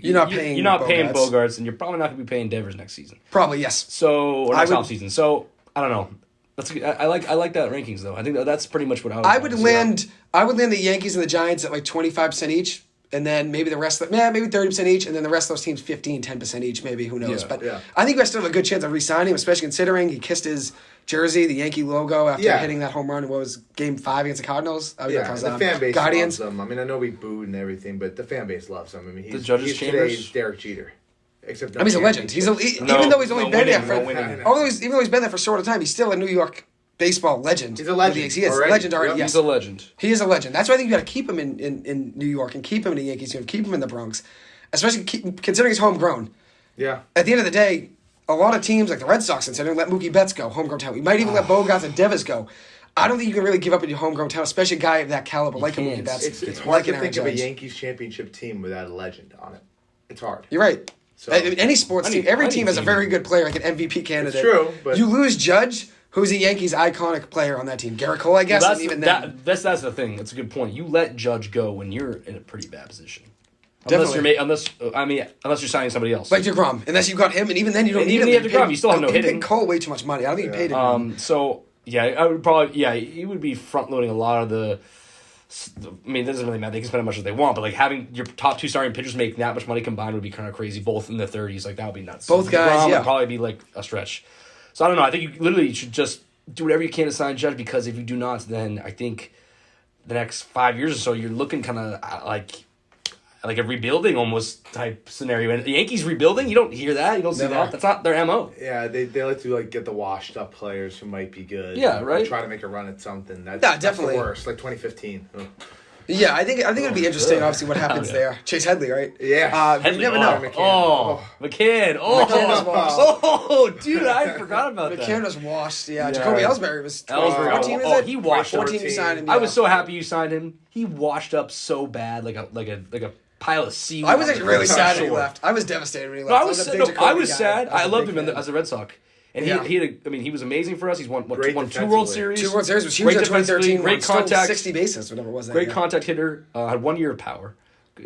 You're not paying Bogaerts, and you're probably not going to be paying Devers next season. Probably, yes. So, or next offseason. So, I don't know. I like that rankings, though. I think that's pretty much what I would land the Yankees and the Giants at like 25% each. And then maybe the rest, maybe 30% each, and then the rest of those teams 10% each, maybe, who knows. I think we still have a good chance of re-signing him, especially considering he kissed his jersey, the Yankee logo, after hitting that home run. What was Game 5 against the Cardinals? The fan base loves him. I mean, I know we booed and everything, but the fan base loves him. I mean, he's today's Derek Jeter. Except he's a legend. Even though he's only been there for a short time, he's still a New York baseball legend. He's a legend. He is a legend already. Yes. He's a legend. He is a legend. That's why I think you got to keep him in New York and keep him in the Yankees team, keep him in the Bronx, especially considering he's homegrown. Yeah. At the end of the day, a lot of teams like the Red Sox considering let Mookie Betts go, homegrown talent. We might even let Bogaerts and Devers go. I don't think you can really give up on your homegrown talent, especially a guy of that caliber like Mookie Betts. It's hard to think of a Yankees championship team without a legend on it. It's hard. You're right. So, any sports team, every team has a very good player, like an MVP candidate. It's true, but you lose Judge, who's a Yankees iconic player on that team. Garrett Cole, I guess, well, and even then. That's the thing. That's a good point. You let Judge go when you're in a pretty bad position. Definitely. Unless you're signing somebody else. Like DeGrom. Unless you've got him, and even then you don't need him. Even DeGrom, you still have no hitting. You paid Cole way too much money. I don't think you paid him. So, yeah, I would probably, he would be front-loading a lot of the... I mean, it doesn't really matter. They can spend as much as they want, but like having your top two starting pitchers make that much money combined would be kind of crazy. Both in the 30s, like that would be nuts. Both guys, would probably be like a stretch. So I don't know. I think you literally should just do whatever you can to sign Judge, because if you do not, then I think the next 5 years or so you're looking kind of like a rebuilding almost type scenario. And the Yankees rebuilding, you don't hear that. You don't see that. That's not their MO. Yeah, they like to get the washed up players who might be good. Yeah, right. Try to make a run at something. That's definitely the worst. Like 2015. Oh. Yeah, I think it'd be interesting. Obviously, what happens there? Chase Headley, right? Yeah, you never know. McCann. Dude, I forgot about that. McCann was washed. Yeah, Jacoby Ellsbury was 14. He washed up. 14. You signed him. I was so happy you signed him. He washed up so bad, like a pile of seaweed. I was actually really sad when he left. I was devastated when he left. I was sad. I loved him as a Red Sox. And he was amazing for us. He's won 2 World Series. 2 World Series was huge in 2013. Great contact. 60 bases, whatever it was. Great contact hitter. Had 1 year of power.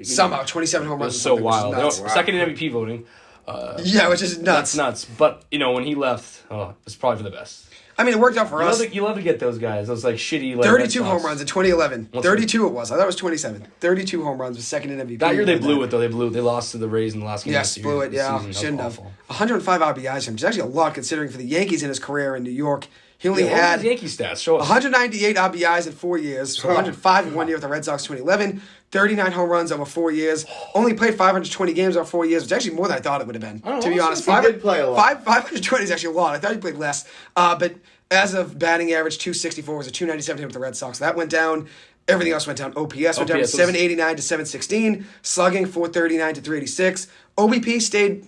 Somehow, 27 home runs. It was so wild. Second in MVP voting. Which is nuts. That's nuts. But, when he left, it's probably for the best. I mean, it worked out for us. You love to get those guys. Those, shitty... 32 home runs in 2011. 32 it was. I thought it was 27. 32 home runs was second in MVP. That year they blew it, though. They lost to the Rays in the last game. Yes, blew it, yeah. Shouldn't have. 105 RBIs from him, which is actually a lot considering for the Yankees in his career in New York. He only had Yankee stats. Show us. 198 RBIs in 4 years, 105 in 1 year with the Red Sox 2011, 39 home runs over 4 years, only played 520 games over 4 years, which is actually more than I thought it would have been, to be honest. He did play a lot. 520 is actually a lot. I thought he played less. But as of batting average, 264 was a 297 with the Red Sox. That went down. Everything else went down. OPS went down from 789 to 716. Slugging, 439 to 386. OBP stayed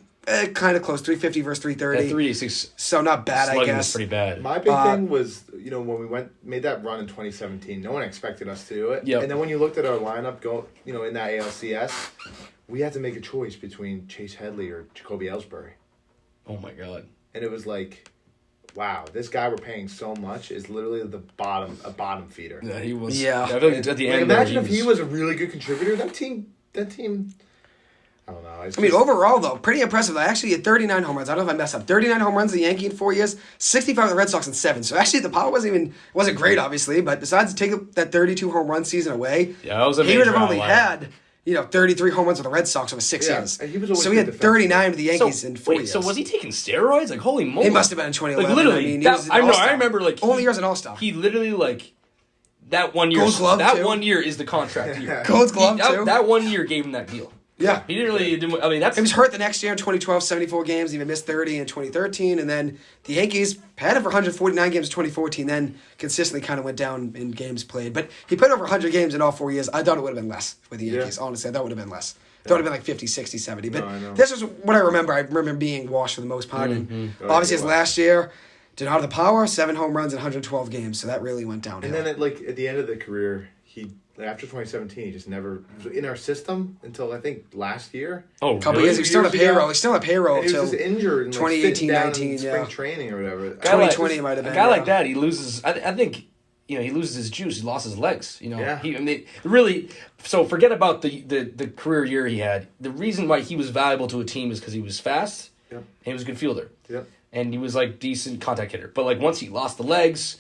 kind of close, 350 versus 330. Yeah, 386. So not bad, I guess. Was pretty bad. My big thing was, when we made that run in 2017, no one expected us to do it. Yep. And then when you looked at our lineup, in that ALCS, we had to make a choice between Chase Headley or Jacoby Ellsbury. Oh my God. And it was like, wow, this guy we're paying so much is literally a bottom feeder. Yeah, he was. Yeah. I feel like at the end, imagine if he was a really good contributor. That team. I don't know. I mean, overall, though, pretty impressive. Actually, at 39 home runs. I don't know if I messed up. 39 home runs the Yankee in 4 years, 65 of the Red Sox in 7. So actually, the power wasn't great, obviously. But besides take that 32 home run season away, that was a he would have only had 33 home runs with the Red Sox over 6 years. So he had 39 with the Yankees in 4 years. So was he taking steroids? Like, holy moly! He must have been in 2011. Literally, I remember only years an All-Star. He literally that 1 year. Gold Glove that too. 1 year is the contract year. Gold Glove too. That 1 year gave him that deal. Yeah. He didn't really... I mean, that's... He was hurt the next year in 2012, 74 games. He even missed 30 in 2013. And then the Yankees had him for 149 games in 2014, then consistently kind of went down in games played. But he played over 100 games in all 4 years. I thought it would have been less with the Yankees. Yeah. Honestly, I thought it would have been less. I thought it would have been like 50, 60, 70. But this is what I remember. I remember being washed for the most part. And obviously, his last year, did not have the power, 7 home runs in 112 games. So that really went downhill. And then at the end of the career, after 2017, he just never was in our system until I think last year. Oh, a couple years. He was still on payroll. He's still on payroll until he was just injured in 2018, 19, spring training or whatever. 2020 might have been. A guy like that, he loses. I think he loses his juice. He lost his legs. Yeah. Really. So forget about the career year he had. The reason why he was valuable to a team is because he was fast. Yep. And he was a good fielder. Yep. And he was decent contact hitter. But once he lost the legs,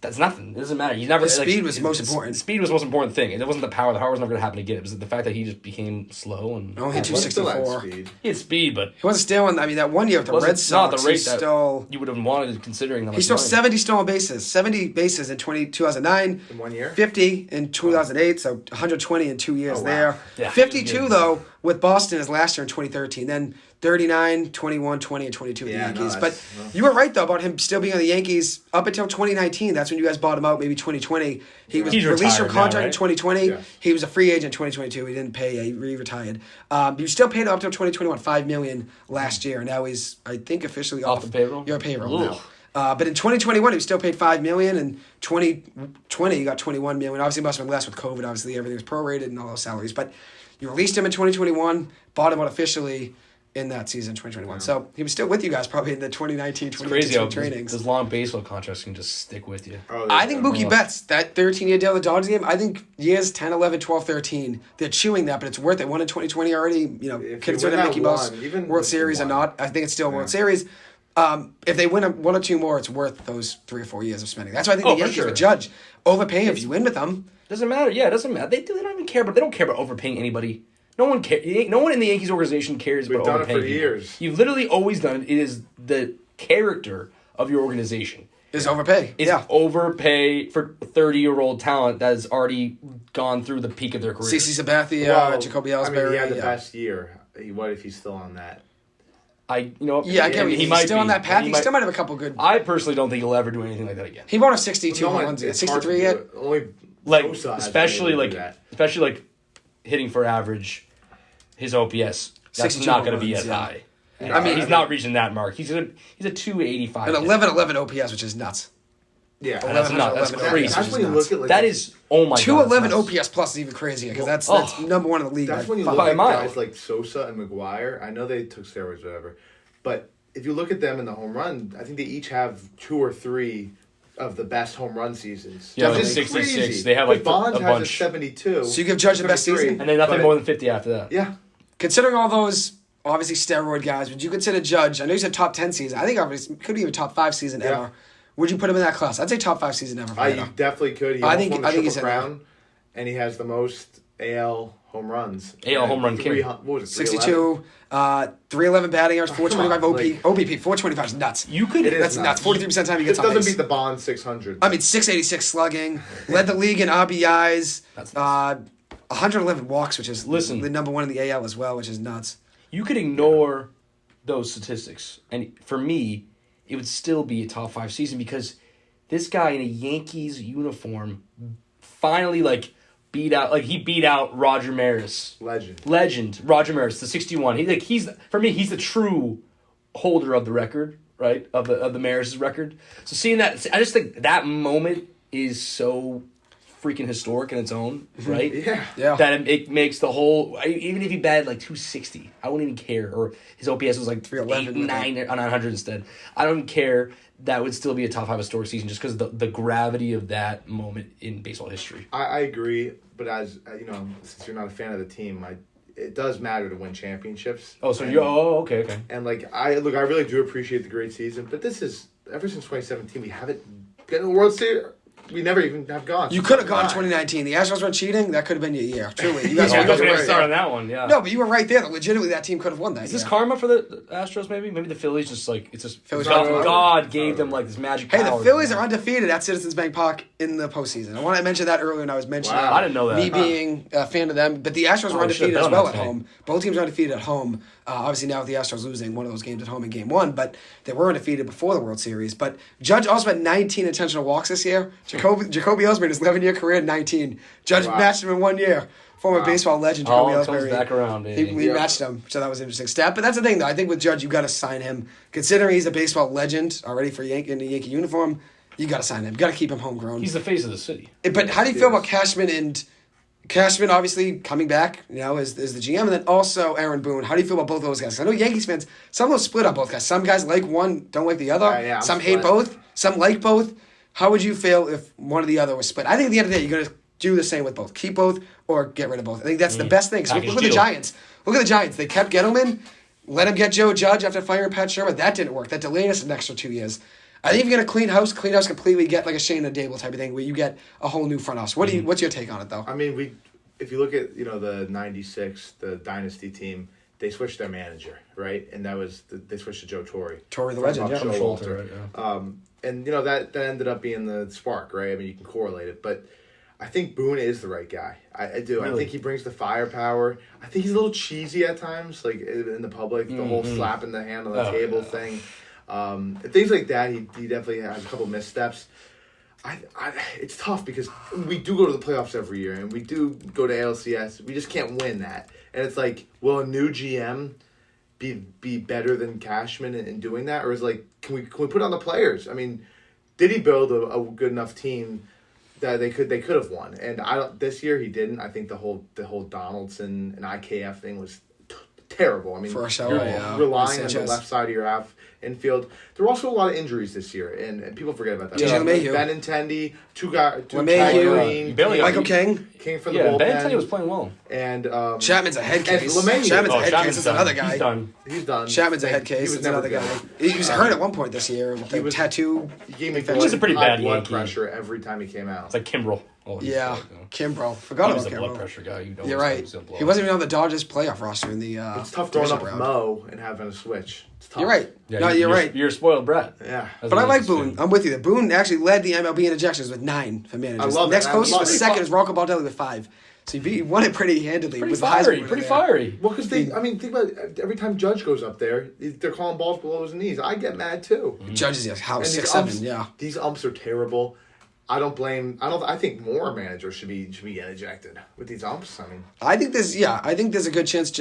that's nothing. It doesn't matter. He never. His speed was most important. Speed was the most important thing. It wasn't the power. The power was never going to happen again. It was the fact that he just became slow and. Oh, he had 264. He had speed, but he wasn't stealing. That one year with the Red Sox, not the rate he stole. You would have wanted, considering that. He stole 70 stolen bases. 70 bases in 2009. In 1 year. 50 in 2008. So 120 in 2 years there. Yeah, 52 though with Boston his last year in 2013. Then 39, 21, 20, and 22 with the Yankees. But you were right, though, about him still being on the Yankees up until 2019. That's when you guys bought him out, maybe 2020. He was released from contract in 2020. Yeah. He was a free agent in 2022. He didn't pay. He retired. You still paid him up until 2021, $5 million last year. Now he's, I think, officially off the payroll. Your payroll now. But in 2021, he was still paid $5 million. And 2020, he got $21 million. Obviously, it must have been less with COVID. Obviously, everything was prorated and all those salaries. But you released him in 2021, bought him out officially in that season, 2021. So he was still with you guys probably in the 2019, 2022 trainings. Those long baseball contracts can just stick with you. I think Mookie Betts, that 13-year deal, the Dodgers game, I think years 10, 11, 12, 13, they're chewing that, but it's worth it. Won in 2020 already, consider Mickey Mouse World Series or not. I think it's still World Series. If they win one or two more, it's worth those 3 or 4 years of spending. That's why I think the Yankees would judge. Overpay if you win with them. Doesn't matter. Yeah, it doesn't matter. They don't even care, but they don't care about overpaying anybody. No one cares. No one in the Yankees organization cares about overpaying. We've done it for years. You've literally always done it. It is the character of your organization. Is overpay. Overpay for 30-year-old talent that has already gone through the peak of their career. CeCe Sabathia, Jacoby Ellsbury. He had the best year. What if he's still on that? I get it. He's still on that path. He still might have a couple good. I personally don't think he'll ever do anything like that again. He won a 62 home runs. 63 yet. Only especially hitting for average. His OPS, that's not going to be as high. I mean, he's not reaching that mark. He's a 285. An 11-11 OPS, which is nuts. Yeah, that's crazy. That's when you look at that is, oh my god. 211 OPS plus is even crazier because that's number one in the league. That's when you look at guys like Sosa and McGuire. I know they took steroids or whatever, but if you look at them in the home run, I think they each have 2 or 3 of the best home run seasons. Yeah, 66. They have Bonds a bunch. Has a 72. So you give Judge the best season, and then nothing more than 50 after that. Yeah. Considering all those obviously steroid guys, would you consider Judge? I know you said top 10 season. I think obviously could be even top 5 season ever. Would you put him in that class? I'd say top 5 season ever. I definitely could. I think he's in crown, and he has the most AL home runs. AL home run king. What was it? 62, 311 batting yards, 425 OBP. 425 is nuts. You could. That's nuts. 43% of the time he gets on base. It doesn't beat the Bond 600. I mean, 686 slugging, led the league in RBIs. 111 walks, which is the number one in the AL as well, which is nuts. You could ignore those statistics, and for me, it would still be a top 5 season because this guy in a Yankees uniform finally beat out Roger Maris. Legend Roger Maris, the 61. He's the true holder of the record, right? Of the Maris record. So seeing that, I just think that moment is so freaking historic in its own, right? Yeah. That it makes the whole, even if he batted 260, I wouldn't even care. Or his OPS was 311, 9 on 100 instead. I don't even care. That would still be a top 5 historic season just because of the gravity of that moment in baseball history. I agree, but as since you're not a fan of the team, it does matter to win championships. Oh, so okay. And I really do appreciate the great season, but this is ever since 2017 we haven't gotten the World Series. We never even have gone. You could have gone 2019. The Astros were cheating. That could have been your year. Truly. You guys were right. Start on that one, yeah. No, but you were right there. Legitimately, that team could have won that. Is this karma for the Astros, maybe? Maybe the Phillies Phillies God gave them this magic power. Hey, the Phillies are undefeated at Citizens Bank Park in the postseason. I want to mention that earlier when I was mentioning I didn't know that. Me being a fan of them. But the Astros were undefeated as well at home. Both teams are undefeated at home. Obviously now with the Astros losing one of those games at home in Game 1, but they were undefeated before the World Series. But Judge also had 19 intentional walks this year. Jacoby Ellsbury, his 11-year career, 19. Judge matched him in 1 year. Former baseball legend Jacoby Ellsbury. Back around, baby. He matched him, so that was an interesting stat. But that's the thing, though. I think with Judge, you got to sign him. Considering he's a baseball legend already in the Yankee uniform, you got to sign him. You got to keep him homegrown. He's the face of the city. But how do you feel about Cashman and... Cashman obviously coming back, as the GM, and then also Aaron Boone. How do you feel about both of those guys? I know Yankees fans, some of those split on both guys. Some guys like one, don't like the other. Some hate both. Some like both. How would you feel if one or the other was split? I think at the end of the day, you're going to do the same with both. Keep both or get rid of both. I think that's the best thing. 'Cause look at the Giants. Look at the Giants. They kept Gettleman, let him get Joe Judge after firing Pat Shermer. That didn't work. That delayed us an extra 2 years. I think if you're going to clean house completely, get like a Shane and Dable type of thing where you get a whole new front office. What's your take on it, though? I mean, if you look at the '96, the dynasty team, they switched their manager, right? And that was they switched to Joe Torre. Torre the legend, yeah. Showalter. And that ended up being the spark, right? I mean, you can correlate it, but I think Boone is the right guy. I do. Really? I think he brings the firepower. I think he's a little cheesy at times, like in the public, the whole slapping the hand on the table thing. Things like that, he definitely has a couple missteps. It's tough because we do go to the playoffs every year, and we do go to ALCS. We just can't win that. And it's like, will a new GM be better than Cashman in doing that? Or is like, can we put on the players? I mean, did he build a good enough team that they could have won? And this year he didn't. I think the whole Donaldson and IKF thing was terrible. I mean, relying on the left side of your half infield. There were also a lot of injuries this year, and people forget about that. Yeah. Benintendi, two guys, Green, Michael King from the bullpen. Benintendi was playing well. And Chapman's a head case. Chapman's a head case. It's another guy. He's done. Chapman's a head case. It's another guy. He was hurt at one point this year. He was tattoo. He was a pretty bad blood Yankee. Pressure every time he came out. It's like Kimbrel. Kimbrough. Forgot about Kimbrel. Kimbrough. Blood pressure guy. You're right. He wasn't even on the Dodgers playoff roster in the. It's tough growing up with Mo and having a switch. It's tough. You're right. Yeah, you're right. You're a spoiled brat. Yeah. But I like Boone. I'm with you. Boone actually led the MLB in ejections with 9 for managers. I love Next it. closest was second is Rocco Baldelli with 5. So he won it pretty handily. Pretty fiery. Well, because think about it, every time Judge goes up there, they're calling balls below his knees. I get mad too. Judge is a house 6'7", yeah. These umps are terrible. I think more managers should be ejected with these umps. I mean, I think there's a good chance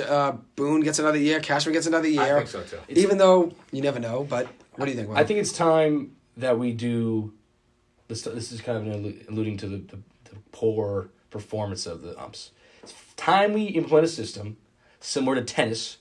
Boone gets another year, Cashman gets another year. I think so too. Even though you never know, but what do you think, Will? I think it's time that we do this is kind of alluding to the poor performance of the umps. It's time we implement a system similar to tennis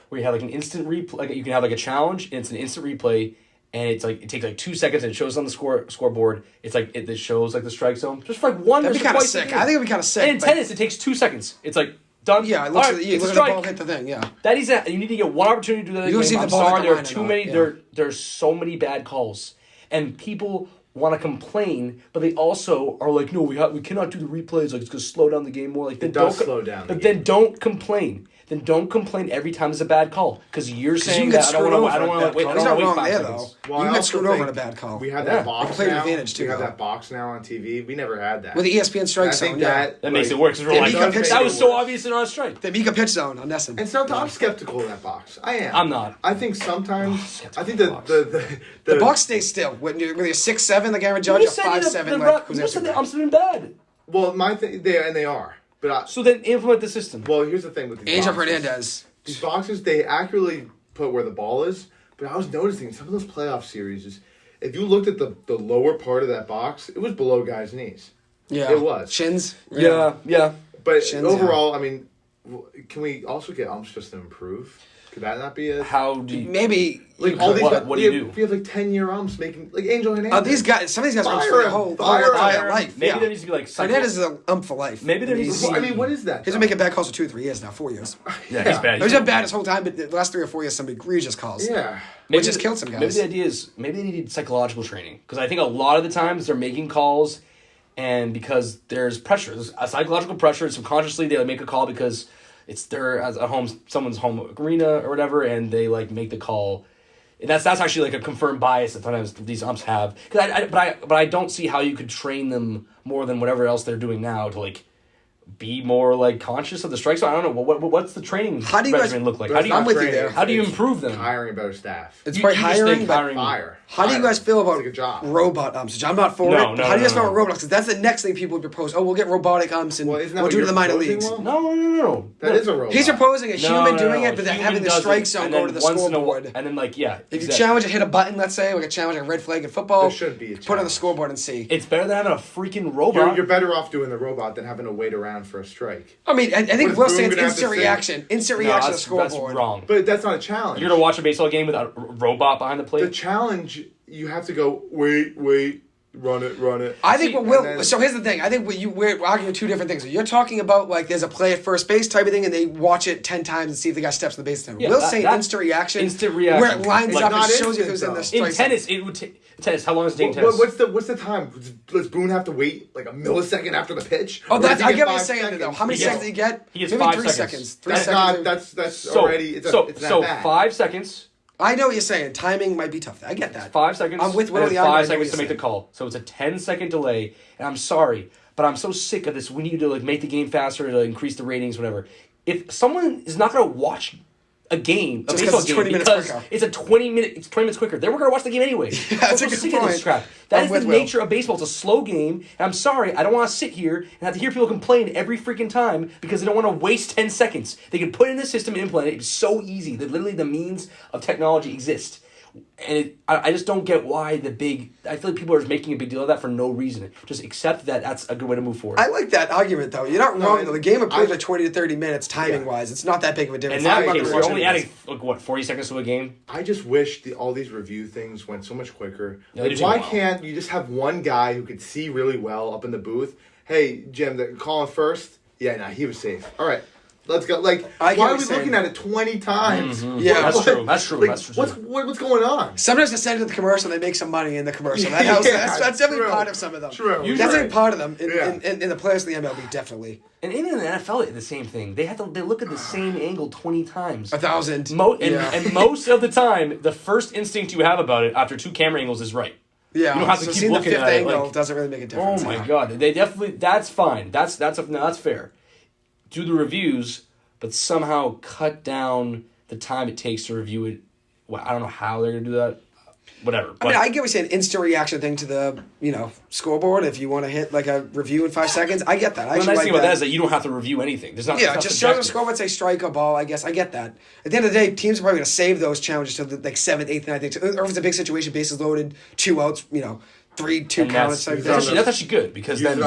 where you have like an instant replay, like you can have like a challenge and it's an instant replay. And it's like it takes like 2 seconds and it shows on the scoreboard. It's like it shows like the strike zone just for like one. That'd be kind of sick. I think it'd be kind of sick. And in tennis, it takes 2 seconds. It's like done. Yeah, it looks at the ball hit the thing. Yeah, that is that. You need to get one opportunity to do that. You don't see the I'm ball sorry, hit the there are line too or not, many. yeah. There's so many bad calls, and people want to complain, but they also are like, no, we cannot do the replays. Like it's gonna slow down the game more. Like it does slow down. But then don't complain. Then don't complain every time it's a bad call because you're saying you that I don't want to wait. He's not wrong 5 there seconds. though. You get screwed over in a bad call. We have that box now. Advantage too. We have that box now on TV. We never had that with the ESPN strike zone. That makes it worse. That was so obvious in our strike. The Mika pitch zone on Nesson. And sometimes I'm skeptical of that box. I am. I'm not. I think sometimes I think the box stays still. When you're 6'7", like Aaron Judge, or 5'7", like you said the umps have been bad. Well, my thing, they are. But so then implement the system. Well, here's the thing with these Angel boxes. Hernandez. These boxes, they accurately put where the ball is, but I was noticing some of those playoff series, if you looked at the lower part of that box, it was below guys' knees. Yeah. It was. Shins. Yeah. But Shins, overall, I mean, can we also get umps just to improve? Could that not be a... How do you... Maybe... Like all these guys, what do you do? We have like 10-year umps making... Like Angel Hernandez. Some of these guys are for their whole entire life. Maybe there needs to be like... Hernandez is an ump for life. Maybe there needs to be... I mean, what is that? He's been making bad calls for 2 or 3 years now, 4 years. Yeah, he's bad. He's been bad his whole time, but the last 3 or 4 years, some egregious calls. Yeah. Which has killed some guys. Maybe the idea is... Maybe they need psychological training. Because I think a lot of the times they're making calls and because there's pressure. There's a psychological pressure and subconsciously they make a call because... It's their at home, someone's home arena or whatever, and they like make the call. And that's actually like a confirmed bias that sometimes these umps have. But I don't see how you could train them more than whatever else they're doing now to like be more like conscious of the strike zone. I don't know what's the training regimen look like. I'm with you there. How do you improve them? Hiring better staff. It's probably hiring. Fire. How do you guys feel about like a job. robot umps? I'm not for it. How do you guys feel about robot umps? Because that's the next thing people would propose. Oh, we'll get robotic umps and we'll do it to the minor leagues. No. That is a robot. He's proposing a human doing it, but then having the strike zone go to the scoreboard. And then if you challenge and hit a button, let's say, like a challenge a red flag in football, there should be a challenge. Put on the scoreboard and see. It's better than having a freaking robot. You're better off doing the robot than having to wait around for a strike. I mean, I think we'll say it's instant reaction. Instant reaction to the scoreboard. That's wrong. But that's not a challenge. You're going to watch a baseball game with a robot behind the plate? The challenge, you have to go, wait, Run it. I think then, so here's the thing. I think we're arguing two different things. You're talking about like there's a play at first base type of thing, and they watch it 10 times and see if the guy steps on the base. Yeah, Will's saying instant reaction, where it lines up and shows you who's in the strike. In tennis, it would tennis. How long is it taking tennis? What's the time? Does Boone have to wait like a millisecond after the pitch? Oh, I get what you're saying though. How many seconds did he get? He gets Maybe 5 3 seconds. 3 that's seconds. Not. That's already. It's so bad. 5 seconds. I know what you're saying. Timing might be tough. I get that. 5 seconds. I'm with Will. And 5 seconds to make the call. So it's a 10-second delay. And I'm sorry, but I'm so sick of this. We need to like make the game faster to increase the ratings, whatever. If someone is not going to watch a game, a baseball game, because it's 20 minutes quicker, then we're going to watch the game anyway. That's a good sick of this crap. That is the nature of baseball. It's a slow game. And I'm sorry, I don't want to sit here and have to hear people complain every freaking time because they don't want to waste 10 seconds. They can put it in the system and implement it. It's so easy. That literally the means of technology exist. And I just don't get why I feel like people are just making a big deal of that for no reason. Just accept that that's a good way to move forward. I like that argument, though. You're not wrong, though. The game played like 20 to 30 minutes, timing-wise. It's not that big of a difference. In that case, you're only adding, 40 seconds to a game? I just wish all these review things went so much quicker. Yeah, like, why can't you just have one guy who could see really well up in the booth? Hey, Jim, they're calling first? Yeah, nah, he was safe. All right. Let's go. Like, why are we looking at it 20 times? Mm-hmm. Yeah, that's true. That's true. Like, that's true. What's going on? Sometimes they send it to the commercial, they make some money in the commercial. That helps. That's definitely part of some of them. True. That's definitely part of them. In the players of the MLB, definitely. And even in the NFL, the same thing. They look at the same angle 20 times. 1,000. And most of the time, the first instinct you have about it after 2 camera angles is right. Yeah, you don't have to keep looking at it. Angle doesn't really make a difference. Oh my god, they definitely. That's fine. That's fair. Do the reviews, but somehow cut down the time it takes to review it. Well, I don't know how they're gonna do that. Whatever. I mean, I get what you're saying, instant reaction thing to the scoreboard. If you want to hit like a review in 5 seconds, I get that. The nice thing about that is that you don't have to review anything. There's not. Just show the scoreboard, say strike or ball. I guess I get that. At the end of the day, teams are probably going to save those challenges to the 7th, 8th, 9th, or if it's a big situation, bases loaded, 2 outs, 3-2 counts. That's actually good because then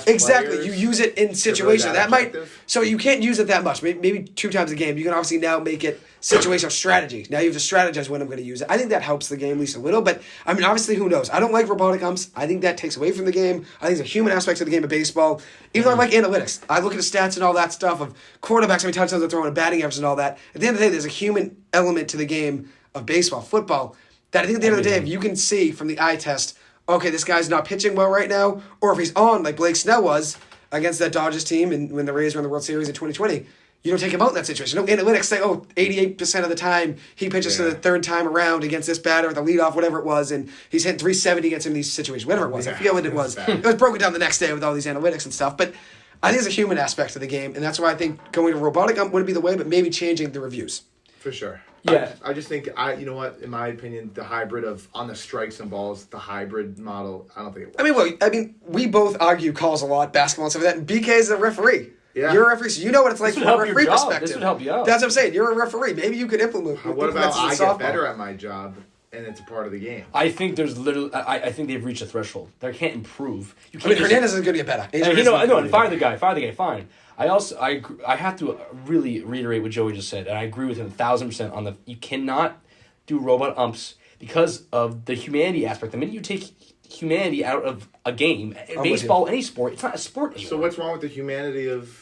exactly. You use it in situations that might. So you can't use it that much. Maybe 2 times a game. You can obviously now make it situational strategy. Now you have to strategize when I'm going to use it. I think that helps the game at least a little. But I mean, obviously, who knows? I don't like robotic umps. I think that takes away from the game. I think it's a human aspect of the game of baseball. Even though I like analytics, I look at the stats and all that stuff of quarterbacks, how many touchdowns they're throwing, and batting average and all that. At the end of the day, there's a human element to the game of baseball, football. That I think at the end of the day, if you can see from the eye test, okay, this guy's not pitching well right now, or if he's on, like Blake Snell was against that Dodgers team and when the Rays were in the World Series in 2020, you don't take him out in that situation. No analytics say, 88% of the time he pitches for the 3rd time around against this batter or the leadoff, whatever it was, and he's hitting 370 against him in these situations, whatever it was. I forget what it was. It was broken down the next day with all these analytics and stuff, but I think it's a human aspect of the game, and that's why I think going to robotic ump wouldn't be the way, but maybe changing the reviews. For sure. Yeah. I just think, you know what, in my opinion, the hybrid of on the strikes and balls, the hybrid model, I don't think it works. I mean, we both argue calls a lot, basketball and stuff like that, and BK is a referee. Yeah. You're a referee, so you know what it's like from a referee perspective. This would help you out. That's what I'm saying. You're a referee. Maybe you could implement What about I softball. get better at my job, and it's a part of the game? I think there's literally. I think they've reached a threshold. They can't improve. You can't. Hernandez is going to get better. I know. And fire the guy. Fine. I have to really reiterate what Joey just said, and I agree with him 1,000% on the. You cannot do robot umps because of the humanity aspect. The minute you take humanity out of a game, baseball, any sport, it's not a sport anymore. So what's wrong with the humanity of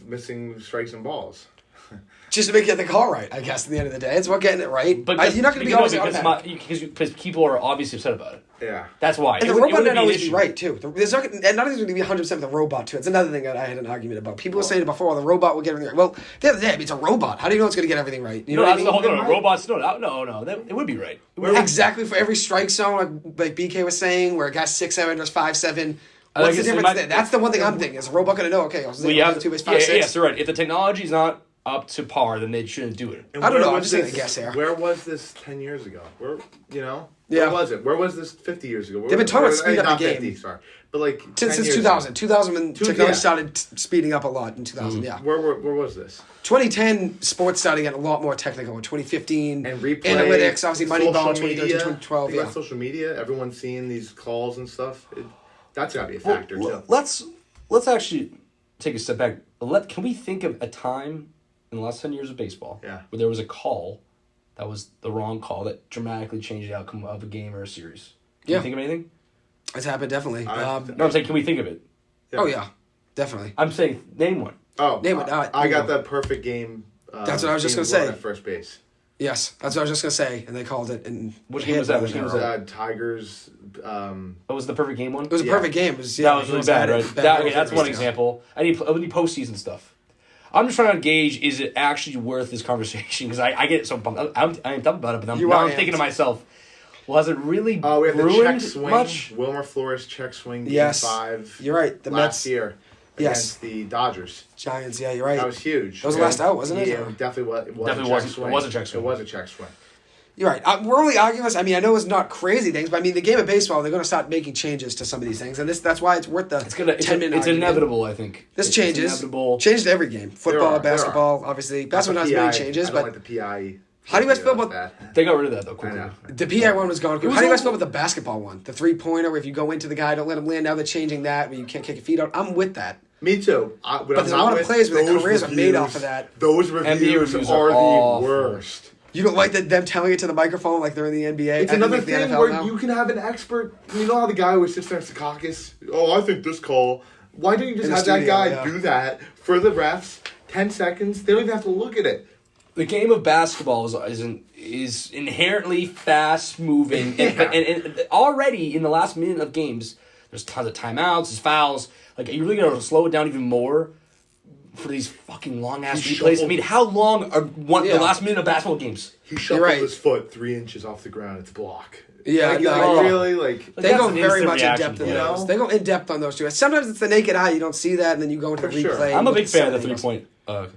missing strikes and balls? Just to make the call right, I guess, at the end of the day. It's about getting it right. But you're not going to be always automatic. Because people are obviously upset about it. Yeah. That's why. And the robot might always be right, too. There's not going to be 100% with the robot, too. It's another thing that I had an argument about. People were saying before, the robot will get everything right. Well, at the end of the day, it's a robot. How do you know it's going to get everything right? You know what I mean? Robots, no. It would be right. Exactly for every strike zone, like BK was saying, where a guy's 6'7", or 5'7". What's the difference there? That's the one thing I'm thinking. Is a robot going to know, okay, I was 2 base 5'6"? Yes, you're right. If the technology's not up to par, then they shouldn't do it. And I don't know. I'm just saying a guess here. Where was this 10 years ago? Where was it? Where was this 50 years ago? They've been talking about speeding up the game. 50, sorry. But like since 2000. 2000 when technology started speeding up a lot in 2000, yeah. Where was this? 2010, sports started getting a lot more technical. In 2015, and replay, analytics, obviously Moneyball, 2013, 2012, yeah. Social media, everyone's seeing these calls and stuff. That's got to be a factor, too. Let's actually take a step back. Can we think of a time in the last 10 years of baseball where there was a call that was the wrong call that dramatically changed the outcome of a game or a series? Can you think of anything? It's happened, definitely. No, I'm saying, can we think of it? Oh, yeah. Definitely. I'm saying, name one. Oh, Name it. I got that perfect game. That's what I was just going to say. At first base. Yes, that's what I was just going to say, and they called it. And Which game was that? Which game was that? Tigers. What was the perfect game one? It was a perfect game. It was, that was really bad, right? That's one example. example. I need postseason stuff. I'm just trying to gauge, is it actually worth this conversation? Because I get so bummed. I ain't talking about it, but I'm thinking to myself, well, has it really we have the ruined check swing. much? Wilmer Flores check swing game Yes. 5. You're right. The last Mets. year against the Dodgers. Giants, yeah, you're right. That was huge. That was the last out, wasn't it? Yeah, it definitely was. Definitely wasn't. It was a check swing. It was a check swing. You're right. We're only arguing this. I mean, I know it's not crazy things, but I mean, the game of baseball, they're going to start making changes to some of these things, and that's why it's worth the 10-minute argument. It's inevitable, I think. This changes. Inevitable. Changed every game. Football, basketball, obviously. Basketball has many I changes, don't but like the PI. how do you guys feel about that? They got rid of that, though, I quickly. know. the PI one was gone? How do you guys feel about the basketball one? The 3-pointer, where if you go into the guy, don't let him land. Now they're changing that, where you can't kick your feet out. I'm with that. Me too. But there's a lot of players where their careers are made off of that. Those reviews are the awful. worst. You don't like them telling it to the microphone like they're in the NBA? It's another the thing NFL where now? you can have an expert. You know how the guy always sits there and Secaucus? Oh, I think this call. Why don't you just In the have that studio, guy yeah. do that for the refs? 10 seconds. They don't even have to look at it. The game of basketball is inherently fast moving, and already in the last minute of games, there's tons of timeouts, there's fouls. Like, are you really gonna slow it down even more for these fucking long ass replays? I mean, how long are the last minute of basketball games? He shuffled right. his foot 3 inches off the ground. It's a block. Yeah, like, no, really, like they go that's an very instant much in reaction, depth in you know? those. They go in depth on those two. Sometimes it's the naked eye, you don't see that, and then you go into For the sure. replay. I'm a big fan of the something 3-point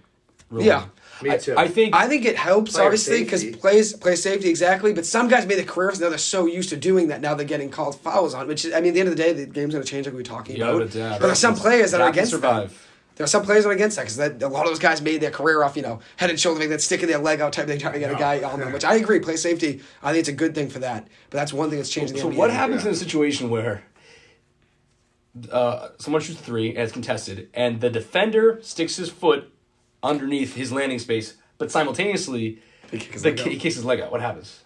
rule. Yeah. Me too. I think it helps, Player obviously, because safety. play safety, exactly. But some guys made a career, so now they're so used to doing that, now they're getting called fouls on, which, I mean, at the end of the day, the game's going to change like we were talking about. but But there are some players that are against that. survive. There are some players that are against that, because a lot of those guys made their career off, head and shoulder thing, that sticking their leg out type thing, trying to get a guy on them, which I agree, play safety, I think it's a good thing for that. But that's one thing that's changing the So NBA. what happens in a situation where someone shoots 3 and it's contested, and the defender sticks his foot underneath his landing space, but simultaneously He kicks his he leg out. kicks his leg out? What happens?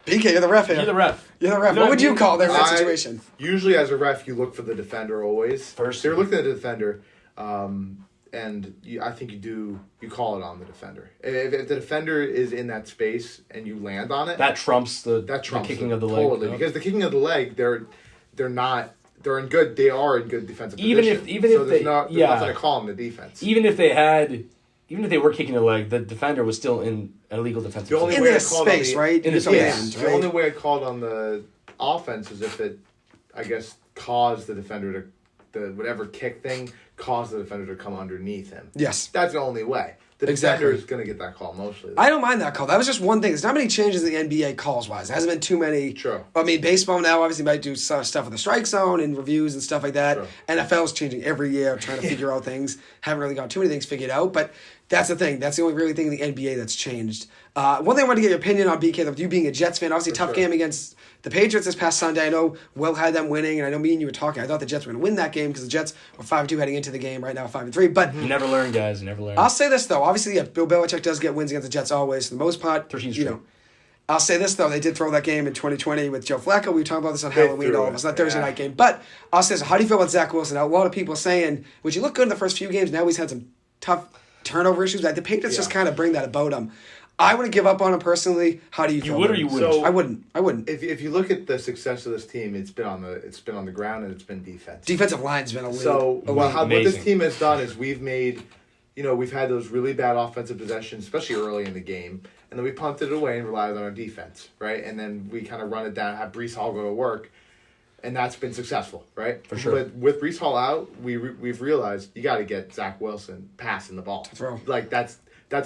BK, you're the ref here. You're the ref. You're the ref. You know What would I you mean? call there in that situation? Usually, as a ref, you look for the defender always. First. So you're looking at the defender, and I think you call it on the defender. If the defender is in that space and you land on it, That trumps the kicking of the leg. totally, because the kicking of the leg, they're in good defensive Even position. if so they- there's nothing to call in the defense. Even if they were kicking the leg, the defender was still in a legal defensive The only In position. way their I called on space, the- right? In the Some space. hands, The right? only way I called on the offense is if it, I guess, caused the defender whatever kick thing caused the defender to come underneath him. Yes. That's the only way. The Exactly. defender is going to get that call mostly. I don't mind that call. That was just one thing. There's not many changes in the NBA calls-wise. There hasn't been too many. True. I mean, baseball now obviously might do stuff with the strike zone and reviews and stuff like that. True. NFL's changing every year, trying to figure out things. Haven't really got too many things figured out, but that's the thing. That's the only really thing in the NBA that's changed. One thing I wanted to get your opinion on, BK, with you being a Jets fan, obviously tough game against the Patriots this past Sunday. I know Will had them winning, and I know me and you were talking. I thought the Jets were going to win that game because the Jets were 5-2 heading into the game. Right now, 5-3. But You never learn, guys. You never learn. I'll say this though. Obviously, yeah, Bill Belichick does get wins against the Jets always. For the most part, 13 you straight. know. I'll say this though. They did throw that game in 2020 with Joe Flacco. We were talking about this on They Halloween. threw All of it, us, not Thursday yeah. night game. But I'll say this. How do you feel about Zach Wilson? Now, a lot of people are saying, which he looked good in the first few games. Now he's had some tough turnover issues. Like the Patriots just kind of bring that about him. I wouldn't give up on him personally. How do you feel? You would or about you him? wouldn't? So- I wouldn't. If you look at the success of this team, it's been on the ground and it's been defense. Defensive line's been a lead. So a what lead. this Amazing. team has done is we've had those really bad offensive possessions, especially early in the game, and then we punted it away and relied on our defense, right? And then we kind of run it down, have Breece Hall go to work, and that's been successful, right? For sure. But with Breece Hall out, we've realized you got to get Zach Wilson passing the ball. Throw. Like that's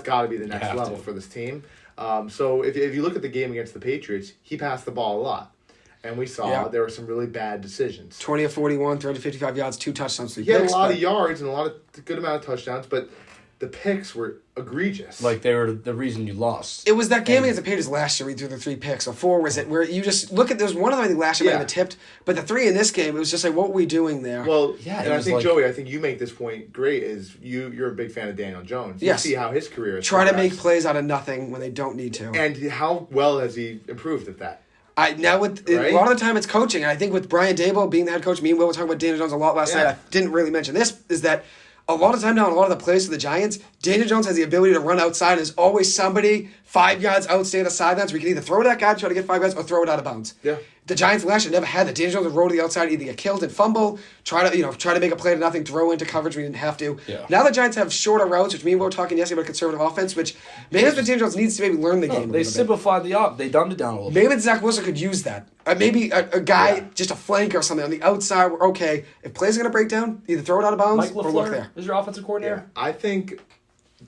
got to be the next have level to. for this team. So if you look at the game against the Patriots, he passed the ball a lot. And we saw there were some really bad decisions. 20 of 41, 355 yards, 2 touchdowns, 3 He had picks. a lot but- of yards and a good amount of touchdowns, but the picks were egregious. Like they were the reason you lost. It was that game against the Patriots last year. We threw the 3 picks, or 4 was it? Where you just look at there's one of them I think last year might have tipped, but the 3 in this game, it was just like, what were we doing there? well, Yeah, and it I was think like- Joey, I think you make this point great. Is you're a big fan of Daniel Jones? You Yes. see how his career is Try to make progressed. plays out of nothing when they don't need to. And how well has he improved at that? A lot of the time it's coaching. And I think with Brian Daboll being the head coach, me and Will were talking about Daniel Jones a lot last night. I didn't really mention this, is that a lot of time now, in a lot of the plays for the Giants, Daniel Jones has the ability to run outside. There's always somebody 5 yards outstay the sidelines where you can either throw that guy, try to get 5 yards, or throw it out of bounds. Yeah. The Giants last year never had that. Daniel Jones would roll to the outside, either get killed and fumble, try to make a play to nothing, throw into coverage when he didn't have to. Yeah. Now the Giants have shorter routes, which me and we were talking yesterday about conservative offense, which maybe that's what Daniel Jones needs to maybe learn the game. They simplified they dumbed it down a little bit. Maybe Zach Wilson could use that. Maybe a guy, just a flank or something on the outside. Where, okay, if plays are going to break down, either throw it out of bounds Mike or look LaFleur there. is your offensive coordinator. Yeah. I think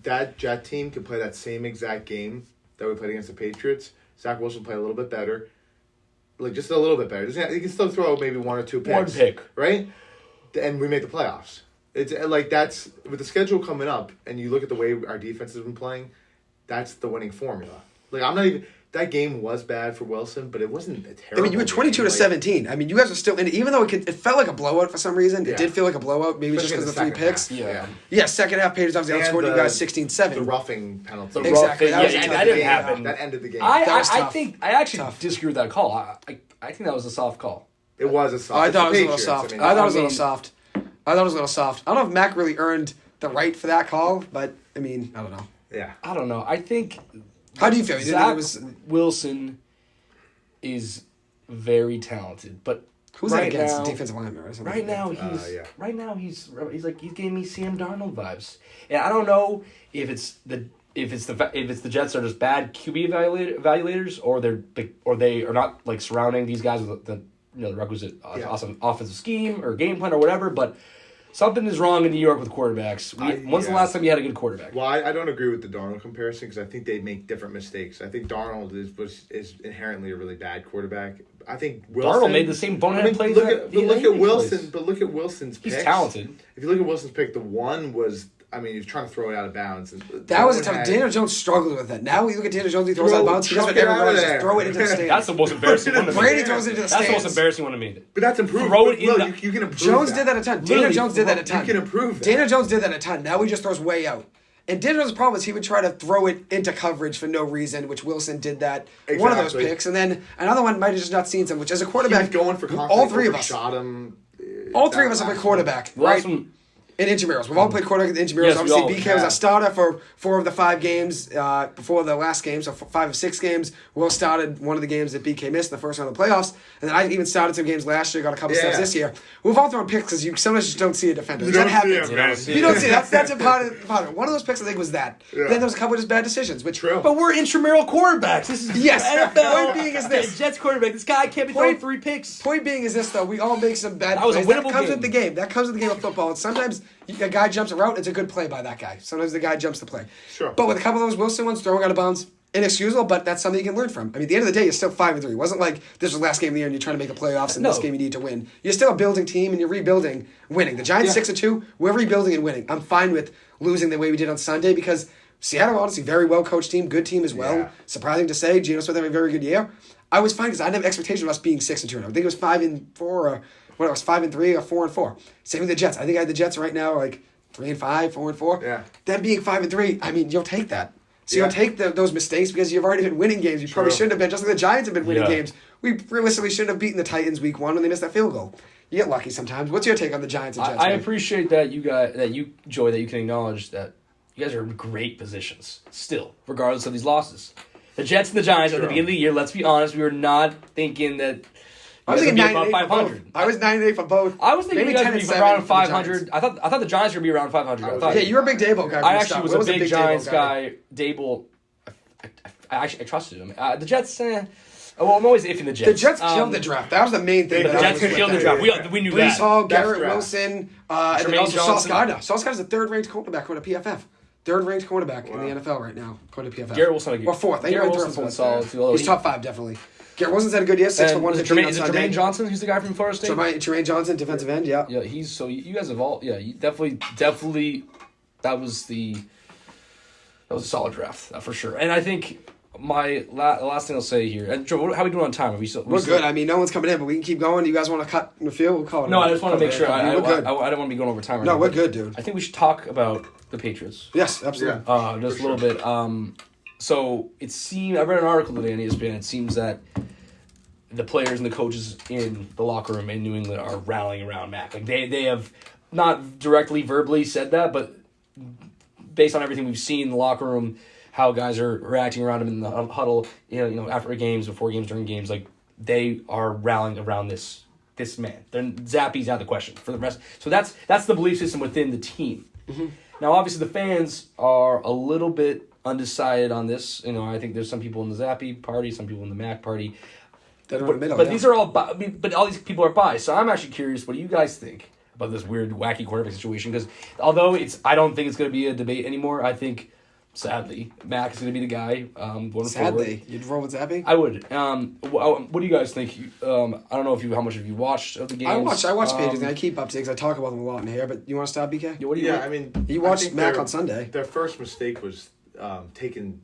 that Jet team could play that same exact game that we played against the Patriots. Zach Wilson played a little bit better. Like, just a little bit better. He can still throw maybe 1 or 2 picks. One pick. Right? And we make the playoffs. It's like, that's, with the schedule coming up, and you look at the way our defense has been playing, that's the winning formula. Like, I'm not even... That game was bad for Wilson, but it wasn't a terrible You were 22 game. to 17. You guys were still in it. Even though it felt like a blowout for some reason. It Yeah. did feel like a blowout, maybe Especially just because of the 3 picks. half. Yeah, second half, Patriots obviously outscored you guys 16-7. The roughing penalty. Exactly. That was Yeah, tough. that didn't happen. That ended the game. I tough. think I actually Tough. disagree with that call. I think that was a soft call. It was a soft. I thought it was a little Patriots. soft. I I thought it was a mean- little soft. I don't know if Mac really earned the right for that call, but, I don't know. Yeah. I don't know. I think How do you feel? You didn't think Zach it was... Wilson is very talented, but Who's that against? Defensive lineman, right? Right now, yeah. he's giving me Sam Darnold vibes, and I don't know if it's the Jets are just bad QB evaluators, or they are not like surrounding these guys with the requisite awesome offensive scheme or game plan or whatever. But something is wrong in New York with quarterbacks. When's the last time you had a good quarterback? Well, I don't agree with the Darnold comparison because I think they make different mistakes. I think Darnold is inherently a really bad quarterback. I think Wilson... Darnold made the same bonehead plays. Look at Wilson. But look at Wilson's pick. He's talented. If you look at Wilson's pick, the one was... he was trying to throw it out of bounds. And That was a tough... Daniel Jones struggled with it. Now we look at Daniel Jones, he throws out of bounds. He does what everyone just throw it into the stands. That's the most embarrassing one to me. Brady throws it into the That's the most stands. embarrassing one to me. But that's improved. Throw it in you can improve Jones did that a ton. Daniel Literally, Jones did that a ton. You can improve that. Daniel Jones did that a ton. Now he just throws way out. And Daniel Jones' problem is he would try to throw it into coverage for no reason, which Wilson did that. One of those Exactly. picks. And then another one might have just not seen some, which as a quarterback... He was going for confidence. all three of us. Shot him. All three of us have played quarterback, right? In intramurals. We've all played quarterback in intramurals. Yes, we Obviously, all BK was have. a starter for 4 of the 5 games before the last game, so 5 of 6 games. Will started one of the games that BK missed in the first round of the playoffs. And then I even started some games last year, got a couple steps this year. We've all thrown picks because you sometimes just don't see a defender. You That don't happens. see it, man. You don't see it. That's a part of it. One of those picks, I think, was that. Yeah. Then there was a couple of just bad decisions. Which, True. But we're intramural quarterbacks. This is Yes. NFL. Point being is this. Jets quarterback. This guy can't be throwing 3 picks. Point being is this, though. We all make some bad That was a plays. winnable That comes game. with the game. That comes with the game of football. And sometimes a guy jumps a route, it's a good play by that guy. Sometimes the guy jumps the play. Sure. But with a couple of those Wilson ones, throwing out of bounds, inexcusable, but that's something you can learn from. At the end of the day, you're still 5-3. It wasn't like this was the last game of the year and you're trying to make a playoffs and this game you need to win. You're still a building team and you're rebuilding, winning. The Giants 6-2, we're rebuilding and winning. I'm fine with losing the way we did on Sunday because Seattle, honestly, very well coached team, good team as well. Yeah. Surprising to say, Geno Smith having a very good year. I was fine because I didn't have expectation of us being 6-2. I think it was 5-4 or what it was 5-3 or 4-4. Same with the Jets. I think I had the Jets right now like 3-5, 4-4. Yeah. Them being 5-3, you'll take that. So Yeah. you'll take those mistakes because you've already been winning games. You probably True. shouldn't have been. Just like the Giants have been winning Yeah. games. We realistically shouldn't have beaten the Titans week 1 when they missed that field goal. You get lucky sometimes. What's your take on the Giants and Jets? I man? appreciate that Joey, that you can acknowledge that you guys are in great positions still, regardless of these losses. The Jets and the Giants at the beginning of the year, let's be honest, we were not thinking that I was you thinking guys would be 9-8 above for both. 500. I was 9-8 for both. I was thinking Maybe you guys would be 10-7 around for the 500. Giants. I thought the Giants were going to be around 500. I thought, Yeah, you were a big Dable guy. I actually was Will a big Giants Dable guy. Dable, I trusted him. The Jets, well, I'm always iffing the Jets. The Jets killed the draft. That was the main thing. The that I Jets was could kill with the that. draft. We knew Brees that. Hall, Best Garrett draft. Wilson, and then Jermaine also Sauce Johnson. Gardner. Sauce Gardner's the 3rd-ranked quarterback on a PFF. 3rd-ranked quarterback in the NFL right now, according to PFF. Garrett Wilson. Or 4th. I think Garrett he's Wilson's been 4th. solid too. He's top 5, definitely. Garrett Wilson's had a good year, 6 for And 115 on is it Sunday. Jermaine Johnson, who's the guy from Florida State? Jermaine Johnson, defensive end, yeah. Yeah, you guys have all you definitely that was a solid draft for sure. And I think my last thing I'll say here, and Joe, how are we doing on time? Are we still? We're good. No one's coming in, but we can keep going. You guys want to cut in the field? We'll call it. No, I just want to make sure. I We're don't good. want to be going over time. Right No, now, we're but good, dude. I think we should talk about the Patriots. Yes, absolutely. Just a little bit. So it seemed I read an article today on ESPN. It seems that the players and the coaches in the locker room in New England are rallying around Mac. Like they have not directly verbally said that, but based on everything we've seen in the locker room, how guys are reacting around him in the huddle, after games, before games, during games, like they are rallying around this man. Zappe's out of the question for the rest. So that's the belief system within the team. Mm-hmm. Now, obviously, the fans are a little bit undecided on this. I think there's some people in the Zappe party, some people in the Mac party. But these are all, but all these people are biased. So I'm actually curious. What do you guys think about this weird, wacky quarterback situation? Because although I don't think it's going to be a debate anymore. I think, sadly, Mac is going to be the guy going forward. You'd roll with Zappe? I would. What do you guys think? I don't know how much have you watched of the games. I watch pages and I keep up to because I talk about them a lot in here. But you want to stop, BK? Yeah, what do you? I mean, you watched Mac on Sunday. Their first mistake was taking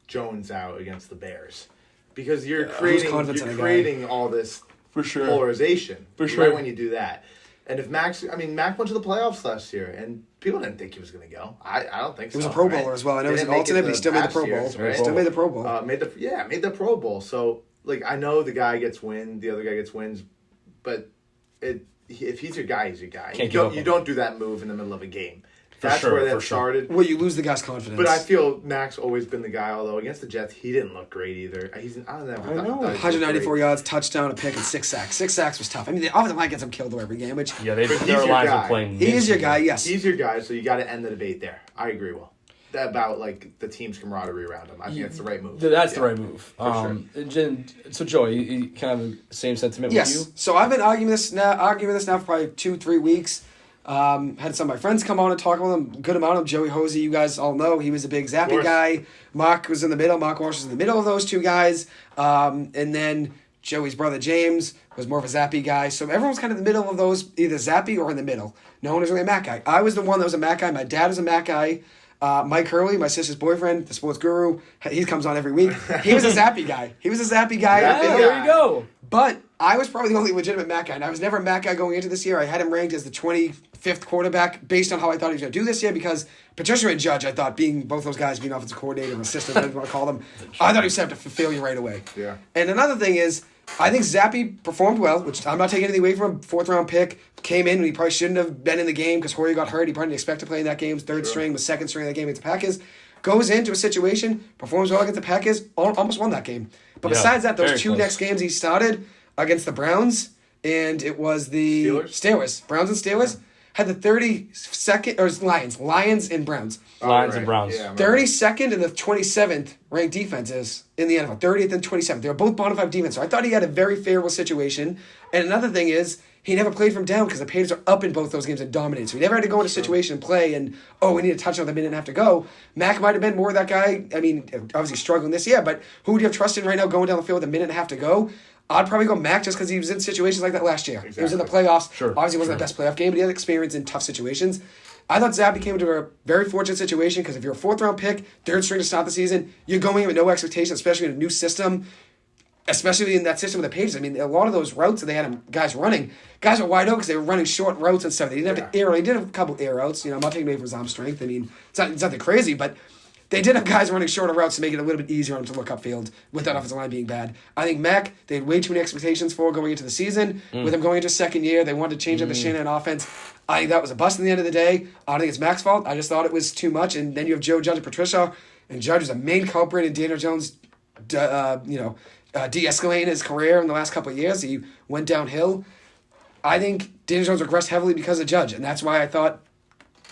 Jones out against the Bears. Because you're creating all this polarization right when you do that. And if Mac went to the playoffs last year, and people didn't think he was going to go. I don't think so. He was a Pro Bowler as well. I know he was an alternate, but he still made the Pro Bowl. Right? Still made the Pro Bowl. Made the Pro Bowl. So, I know the guy gets wins, the other guy gets wins, but if he's your guy, he's your guy. You don't do that move in the middle of a game. That's where that started. Well, you lose the guy's confidence. But I feel Mac's always been the guy, although against the Jets, he didn't look great either. I don't know. 194 yards, touchdown, a pick, and 6 sacks. 6 sacks was tough. I mean, the offensive line gets him killed every game, which... Yeah, their lines are playing... He is your guy, yes. He's your guy, so you got to end the debate there. I agree, Will. About, the team's camaraderie around him. I think that's the right move. That's the right move. For sure. So, Joey, you kind of the same sentiment with you? Yes. So I've been arguing this now for probably 2-3 weeks. Had some of my friends come on and talk with him. Good amount of Joey Hosey, you guys all know. He was a big Zappe guy. Mark was in the middle. Mark Walsh was in the middle of those two guys. And then Joey's brother James was more of a Zappe guy. So everyone was kind of in the middle of those, either Zappe or in the middle. No one was really a Mac guy. I was the one that was a Mac guy. My dad was a Mac guy. Mike Hurley, my sister's boyfriend, the sports guru, he comes on every week. He was a Zappe guy. There you go. But I was probably the only legitimate Mac guy. And I was never a Mac guy going into this year. I had him ranked as the 25th quarterback based on how I thought he was going to do this year because Patricia and Judge, I thought, being both those guys, being offensive coordinator and assistant, whatever you want to call them, I thought he was set up for failure right away. Yeah. And another thing is, I think Zappe performed well, which I'm not taking anything away from him. 4th-round pick, came in when he probably shouldn't have been in the game because Hoyer got hurt. He probably didn't expect to play in that game. Third string, was second string in that game against the Packers. Goes into a situation, performs well against the Packers, almost won that game. But besides that, those two next games he started against the Browns, and it was the Steelers. Browns and Steelers. Had the 32nd, or Lions and Browns. Lions and Browns. Yeah, 32nd and the 27th ranked defenses in the NFL. 30th and 27th. They were both bottom 5 defense. So I thought he had a very favorable situation. And another thing is, he never played from down because the Patriots are up in both those games and dominated. So he never had to go into a situation and play and, we need a touchdown with a minute and a half to go. Mac might have been more that guy. I mean, obviously struggling this year, but who do you have trust in right now going down the field with a minute and a half to go? I'd probably go Mac just because he was in situations like that last year. Exactly. He was in the playoffs. Sure. Obviously, it wasn't the best playoff game, but he had experience in tough situations. I thought Zappe came into a very fortunate situation because if you're a 4th-round pick, 3rd string to start the season, you're going in with no expectation, especially in a new system, especially in that system with the Patriots. I mean, a lot of those routes that they had guys running, guys are wide open because they were running short routes and stuff. They didn't have to air. They did have a couple air routes. I'm not taking away from his arm strength. I mean, it's nothing crazy, but they did have guys running shorter routes to make it a little bit easier on him to look upfield with that offensive line being bad. I think Mac, they had way too many expectations for going into the season. With him going into second year, they wanted to change up the Shanahan offense. I think that was a bust in the end of the day. I don't think it's Mac's fault. I just thought it was too much. And then you have Joe Judge and Patricia, and Judge is a main culprit in Daniel Jones, de-escalating his career in the last couple of years. He went downhill. I think Daniel Jones regressed heavily because of Judge, and that's why I thought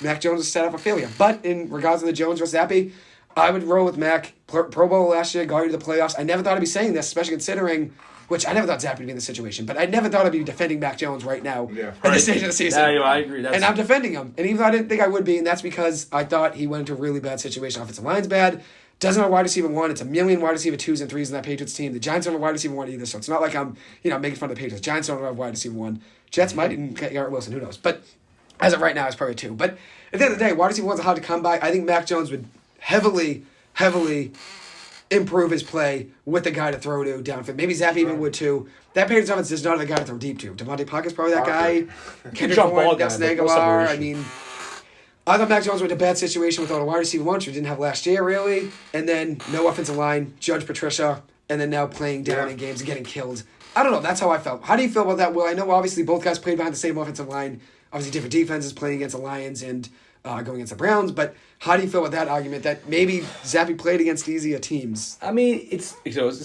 Mac Jones was set up for failure. But in regards to the Jones versus Zappe, I would roll with Mac. Pro Bowl last year, got you to the playoffs. I never thought I'd be saying this, especially considering, which I never thought Zappe would be in this situation, but I never thought I'd be defending Mac Jones right now at this stage of the season. Yeah, I agree. And I'm defending him. And even though I didn't think I would be, and that's because I thought he went into a really bad situation. Offensive line's bad. Doesn't have a wide receiver 1. It's a million wide receiver 2s and 3s in that Patriots team. The Giants don't have a wide receiver 1 either, so it's not like I'm making fun of the Patriots. Giants don't have a wide receiver 1. Jets might even get Garrett Wilson. Who knows? But as of right now, it's probably 2. But at the end of the day, wide receiver 1's hard to come by. I think Mac Jones would heavily improve his play with the guy to throw to downfield. Maybe Zappe even would too. That Patriots offense is not the guy to throw deep to. Devontae Parker's probably that guy. Kendrick Bourne, Nelson Aguilar. I mean, I thought Mac Jones went to a bad situation without a wide receiver one, which we didn't have last year, really. And then no offensive line, Judge Patricia, and then now playing down in games and getting killed. I don't know. That's how I felt. How do you feel about that, Will? I know obviously both guys played behind the same offensive line. Obviously different defenses playing against the Lions and going against the Browns. But how do you feel about that argument that maybe Zappe played against easier teams? I mean, it's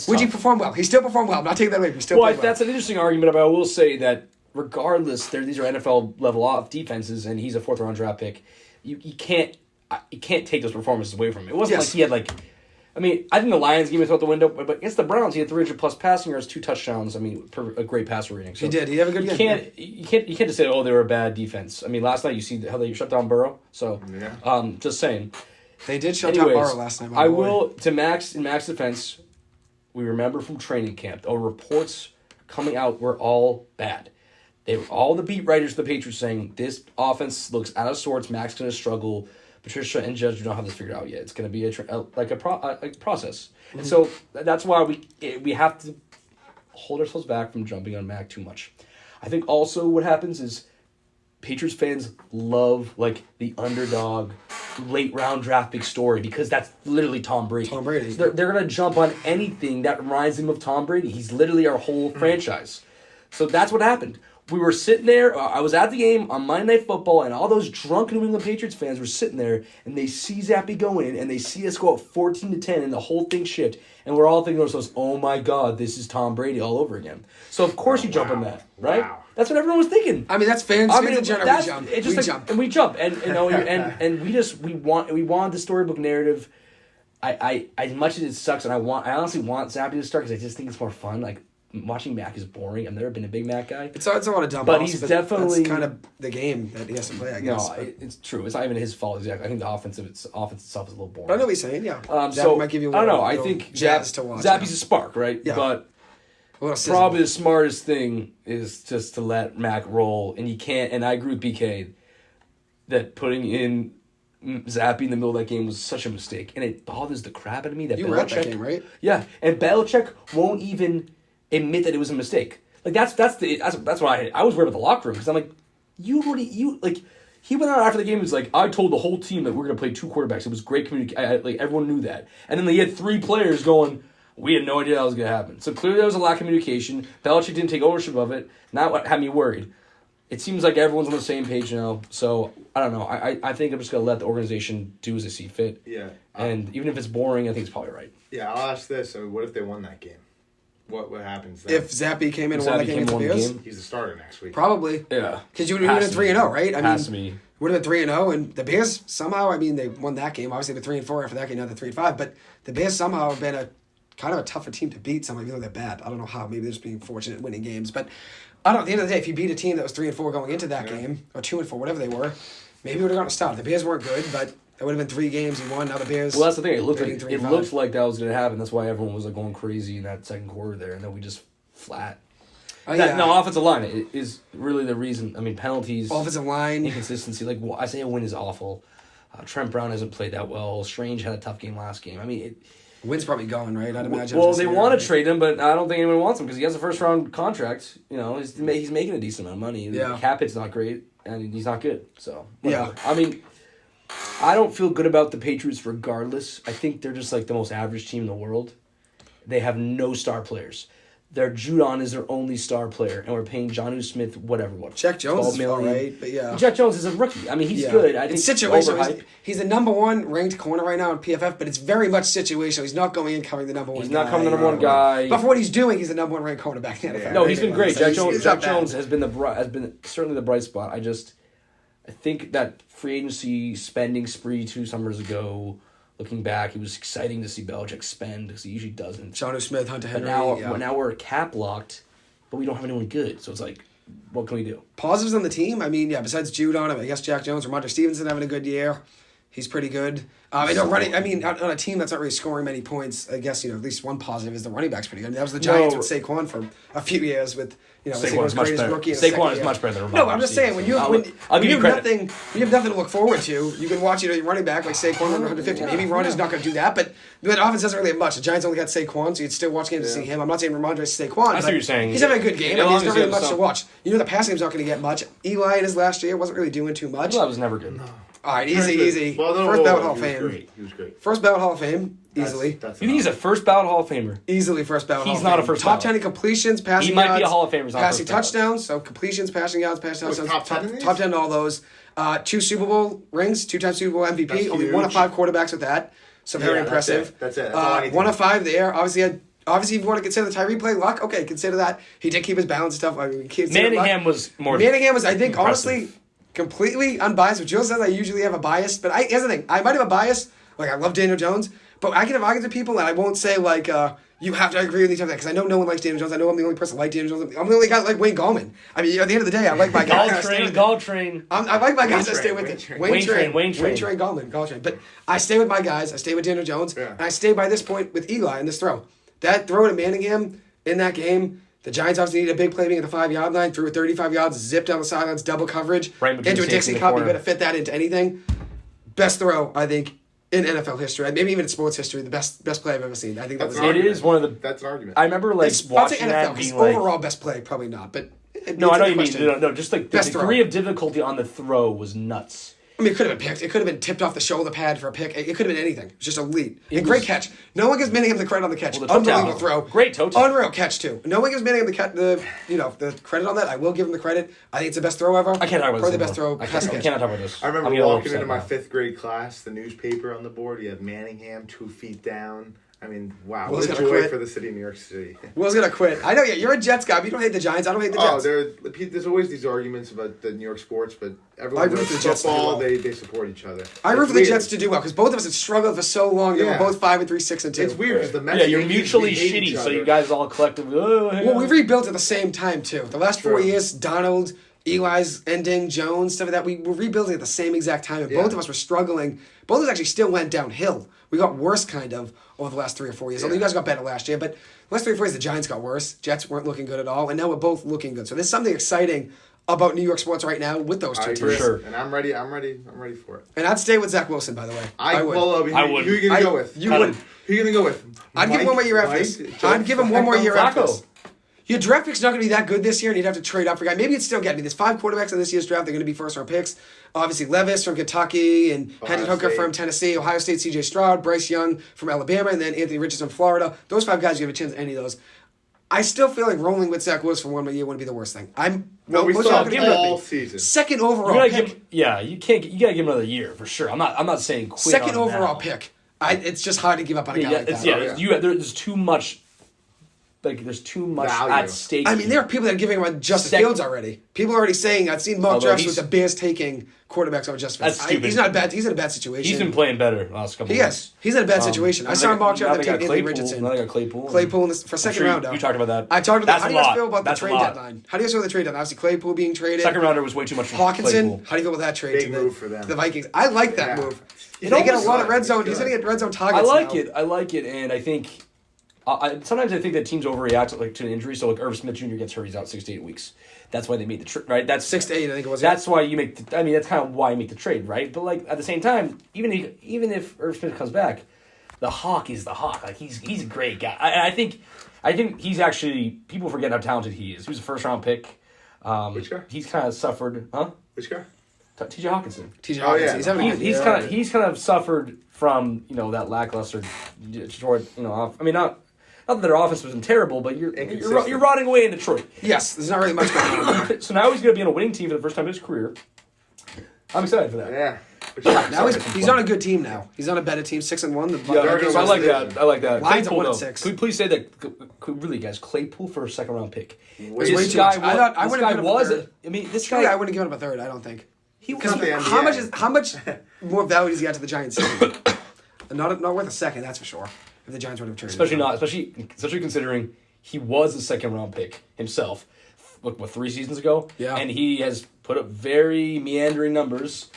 Would he perform well? He still performed well. I'm not taking that away. But he still played well. That's an interesting argument, but I will say that regardless, these are NFL level off defenses, and he's a 4th round draft pick. You can't take those performances away from him. It wasn't like he had I think the Lions game was out the window, but against the Browns, he had 300 plus passing yards, 2 touchdowns. a great passer rating. So he did. He had a good game. You can't just say, oh, they were a bad defense. I mean, last night you see how they shut down Burrow. So, just saying. They did shut down Burrow last night. I will, in Mac's defense, we remember from training camp, the reports coming out were all bad. They were all the beat writers of the Patriots saying, this offense looks out of sorts, Mac's going to struggle. Patricia and Judge do not have this figured out yet. It's going to be a process. Mm-hmm. And so that's why we have to hold ourselves back from jumping on Mac too much. I think also what happens is Patriots fans love the underdog late round draft pick story because that's literally Tom Brady. Tom Brady. So they're going to jump on anything that reminds them of Tom Brady. He's literally our whole franchise. So that's what happened. We were sitting there. I was at the game on Monday Night Football, and all those drunk New England Patriots fans were sitting there, and they see Zappe go in, and they see us go up 14-10, and the whole thing shift, and we're all thinking to ourselves, "Oh my God, this is Tom Brady all over again." So of course you jump on that, right? Wow. That's what everyone was thinking. I mean, that's fans. Fans in general. We jump, and we jump, and we want the storybook narrative. I as much as it sucks, and I honestly want Zappe to start because I just think it's more fun. Watching Mac is boring. I've never been a big Mac guy. It's a lot of dumb but balls, he's definitely that's kind of the game that he has to play. I guess. No, it's true. It's not even his fault exactly. I think the offense itself is a little boring. But I know what he's saying. Yeah. So might give you. I don't know. I think jazz to watch. Zappe's a spark, right? Yeah. But probably the smartest thing is just to let Mac roll, and you can't. And I agree with BK that putting in Zappe in the middle of that game was such a mistake, and it bothers the crap out of me that you were at that game, right? Yeah, and Belichick won't even admit that it was a mistake. That's why I was worried about the locker room because I'm like, he went out after the game and was like, I told the whole team that we're gonna play 2 quarterbacks. It was great communication. Everyone knew that, and then they had 3 players going, we had no idea that was gonna happen. So clearly there was a lack of communication. Belichick didn't take ownership of it. Not what had me worried. It seems like everyone's on the same page now. So I don't know. I think I'm just gonna let the organization do as they see fit. Yeah. And even if it's boring, I think it's probably right. Yeah, I'll ask this. What if they won that game? What happens then? If Zappe came in and won that game against the Bears? He's the starter next week. Probably. Yeah. Because you would have been 3-0, right? Has to be. Would have been 3-0, and the Bears somehow, they won that game. Obviously, they're 3-4 after that game, now they're 3-5. But the Bears somehow have been a kind of a tougher team to beat, even though they're bad. I don't know how. Maybe they're just being fortunate winning games. But I don't know. At the end of the day, if you beat a team that was 3-4 going into that game, or 2-4, whatever they were, maybe we would have gotten a stop. The Bears weren't good, but it would have been 3 games you won. Now the Bears. Well, that's the thing. It looked like that was going to happen. That's why everyone was going crazy in that second quarter there, and then we just flat. No, offensive line is really the reason. Penalties, offensive line, inconsistency. Isaiah Wynn is awful. Trent Brown hasn't played that well. Strange had a tough game last game. Wynn's probably gone, right? I'd imagine. Well, they want to trade him, but I don't think anyone wants him because he has a first-round contract. He's making a decent amount of money. Yeah. The cap hit's not great, and he's not good. So, whatever. Yeah. I don't feel good about the Patriots regardless. I think they're just the most average team in the world. They have no star players. Their Judon is their only star player, and we're paying Jonnu Smith what? Jack Jones is all right, but yeah. Jack Jones is a rookie. He's good. I think it's situational. He's the number 1 ranked corner right now in PFF, but it's very much situational. He's not going in covering the number 1 guy. He's not coming the number 1 guy. But for what he's doing, he's the number 1 ranked cornerback in the NFL. No, he's been great. Jack Jones has been certainly the bright spot. I think that free agency spending spree 2 summers ago. Looking back, it was exciting to see Belichick spend because he usually doesn't. Jonnu Smith, Hunter Henry. But now we're cap locked, but we don't have anyone good. So it's what can we do? Positives on the team. Besides Judon, I guess Jack Jones, Ramondre Stevenson having a good year. He's pretty good. On a team that's not really scoring many points, I guess, at least one positive is the running back's pretty good. That was the Giants with Saquon for a few years with, Saquon's much better. Saquon is much better than Ramondre. No, I'm just saying, when you have nothing to look forward to, you can watch your running back like Saquon under 150. Maybe Ron is not going to do that, but the offense doesn't really have much. The Giants only got Saquon, so you'd still watch games to see him. I'm not saying Ramondre's Saquon. I see what you're saying. He's having a good game. He's not really much to watch. The passing game's not going to get much. Eli in his last year wasn't really doing too much. Eli was never good. No. All right, easy. Well, no, First ballot Hall of he was Fame. great. He was great. First ballot Hall of Fame, easily. That's You think he's a first ballot Hall of Famer? Easily first ballot Hall He's of not Fame. a first Top ballot. 10 in completions, passing He might yards. be a Hall of Famer. He's not Passing first ballot. touchdowns, so completions, passing yards, passing touchdowns. top 10 in these? Top 10 in all those. 2 Super Bowl rings, 2-time Super Bowl MVP. That's Only huge. 1 of 5 quarterbacks with that. So very impressive. That's it. That's all I need to 1 know. of 5 there. Obviously, if you want to consider the Tyree play luck, okay, consider that. He did keep his balance and stuff. I mean, Manningham was more. Manningham was, I think, impressive. honestly, completely unbiased. What Jill says, I usually have a bias, but here's the thing. I might have a bias. Like, I love Daniel Jones, but I can have arguments with people, and I won't say, like, you have to agree with each other, because I know no one likes Daniel Jones. I know I'm the only person that likes Daniel Jones. I'm the only guy that like Wayne Gallman. I mean, at the end of the day, I like my guys. Gall train. I like my guys. I stay Wayne with Train. Wayne Train, Gallman. Gall Train. But I stay with my guys. I stay with Daniel Jones, Yeah. and I stay by this point with Eli in this throw. That throw to Manningham in that game. The Giants obviously needed a big play being at the 5-yard line, threw 35 yards, zipped down the sidelines, double coverage, Right between into a the safety Dixie and the Cup. You corner. better fit that into anything. Best throw, I think, in NFL history, maybe even in sports history, the best play I've ever seen. I think that was That's It an argument. is one of the. That's an argument. I remember like I'll say watching NFL that because being like. overall best play probably not, but No, I know what you mean. question. No, just like the Best degree throw. of difficulty on the throw was nuts. I mean, it could have been picked. It could have been tipped off the shoulder pad for a pick. It could have been anything. It was just elite. And great catch. No one gives Manningham the credit on the catch. Well, the toe Unbelievable tap. throw. Great toe tap. Unreal catch too. No one gives Manningham the credit on that. I will give him the credit. I think it's the best throw ever. I can't talk about Probably this the best throw. anymore. pass I catch. cannot talk about this. I remember I'm getting a little walking into upset my now. 5th grade class, the newspaper on the board. You have Manningham 2 feet down. I mean, wow, Will's what a gonna joy quit. for the city of New York City. Will's gonna quit. I know. Yeah, you're a Jets guy. But you don't hate the Giants. I don't hate the Oh, Jets. there's always these arguments about the New York sports, but I everyone root knows for the Jets to do football, well. they support each other. I root It's for the weird. Jets to do well because both of us had struggled for so long. They were Yeah. both 5-3, 6-2. It's weird because the Mets. Yeah, you're Yankees, mutually we hate each shitty, so you other. guys all collectively. Oh, Well, we rebuilt at the same time too. The last 4 True. years, Donald, Eli's ending, Jones, stuff like that. We were rebuilding at the same exact time, and Yeah. both of us were struggling. Both of us actually still went downhill. We got worse, kind of, over the last 3 or 4 years. Although you guys got better last year, but the last 3 or 4 years, the Giants got worse. Jets weren't looking good at all, and now we're both looking good. So there's something exciting about New York sports right now with those I two agree. teams. sure. And I'm ready for it. And I'd stay with Zach Wilson, by the way. I would. Well, I would. Who are you gonna go with? You Cut wouldn't. him. Who are you gonna go with? I'd give him one more year after this. I'd give him one more year after this. Flacco. Your draft pick's not going to be that good this year, and you'd have to trade up for a guy. Maybe it's still getting. There's 5 quarterbacks in this year's draft. They're going to be first-round picks. Obviously, Levis from Kentucky, and Hendon Hooker State. from Tennessee, Ohio State, C.J. Stroud, Bryce Young from Alabama, and then Anthony Richardson from Florida. Those 5 guys, you have a chance at any of those. I still feel like rolling with Zach Wilson for one more year wouldn't be the worst thing. No, we most saw y'all can him agree with all me. season. Second You overall gotta pick. give, yeah, you can't. You gotta give him another year for sure. I'm not saying quit. Second on him overall now. pick. It's just hard to give up on a guy Yeah, like that. it's, there's too much. Like there's too much Value. at stake. I mean, there are people that are giving him on Justin Second- Fields already. People are already saying, I've seen mock Although drafts with he's- the Bears taking quarterbacks over Justin Fields. That's stupid. He's not bad. He's in a bad situation. He's been playing better the last couple. He of is. He's in a bad situation. I saw a mock draft that got took Anthony Richardson. Now they got Claypool. Claypool for second sure rounder. you talked about that. I talked about That's that. How do a you guys lot. feel about That's the a trade lot. deadline? How do you guys feel about the trade deadline? Obviously, Claypool being traded. Second rounder was way too much for Hawkinson. Claypool. How do you feel about that trade? Big move for them. To the Vikings. I like that Yeah. move. It They get a almost lot of red looks zone. good. He's going to get red zone I targets like now. it. I like it, and I think sometimes I think that teams overreact like to an injury. So like Irv Smith Jr. gets hurt, he's out 6 to 8 weeks. That's why they made the trade, right? That's 6 to 8, I think it was. That's why you make. That's kind of why you make the trade, right? But like at the same time, even if Irv Smith comes back, the Hawk is the Hawk. Like he's a great guy. I think he's actually, people forget how talented he is. He was a first round pick. Which guy? He's kind of suffered, huh? Which guy? T.J. Hawkinson. TJ Oh, Hawkinson. yeah. He's having a good year. He's kind of suffered from that lackluster Detroit. I mean not that their offense wasn't terrible, but you're Inconsistent. rotting away in Detroit. Yes, there's not really much going on there. So now he's going to be on a winning team for the first time in his career. I'm excited for that. Yeah. Which Now he's on a good team now. He's on a better team, 6-1. The Yeah, Vikings I are- like that. I like that. Lions are Claypool, 1-6. though. Could we please say that? Really, guys, Claypool for a second round pick. Way This too guy much. I thought- I this would've guy given him a was. third. I mean, this Surely I guy. wouldn't give him a third, I don't think. He It's not the How NBA. much more value does he add to the Giants? not worth a second, that's for sure. If the Giants would have traded him. especially considering he was a second round pick himself. Look, 3 seasons ago? Yeah. And he has put up very meandering numbers.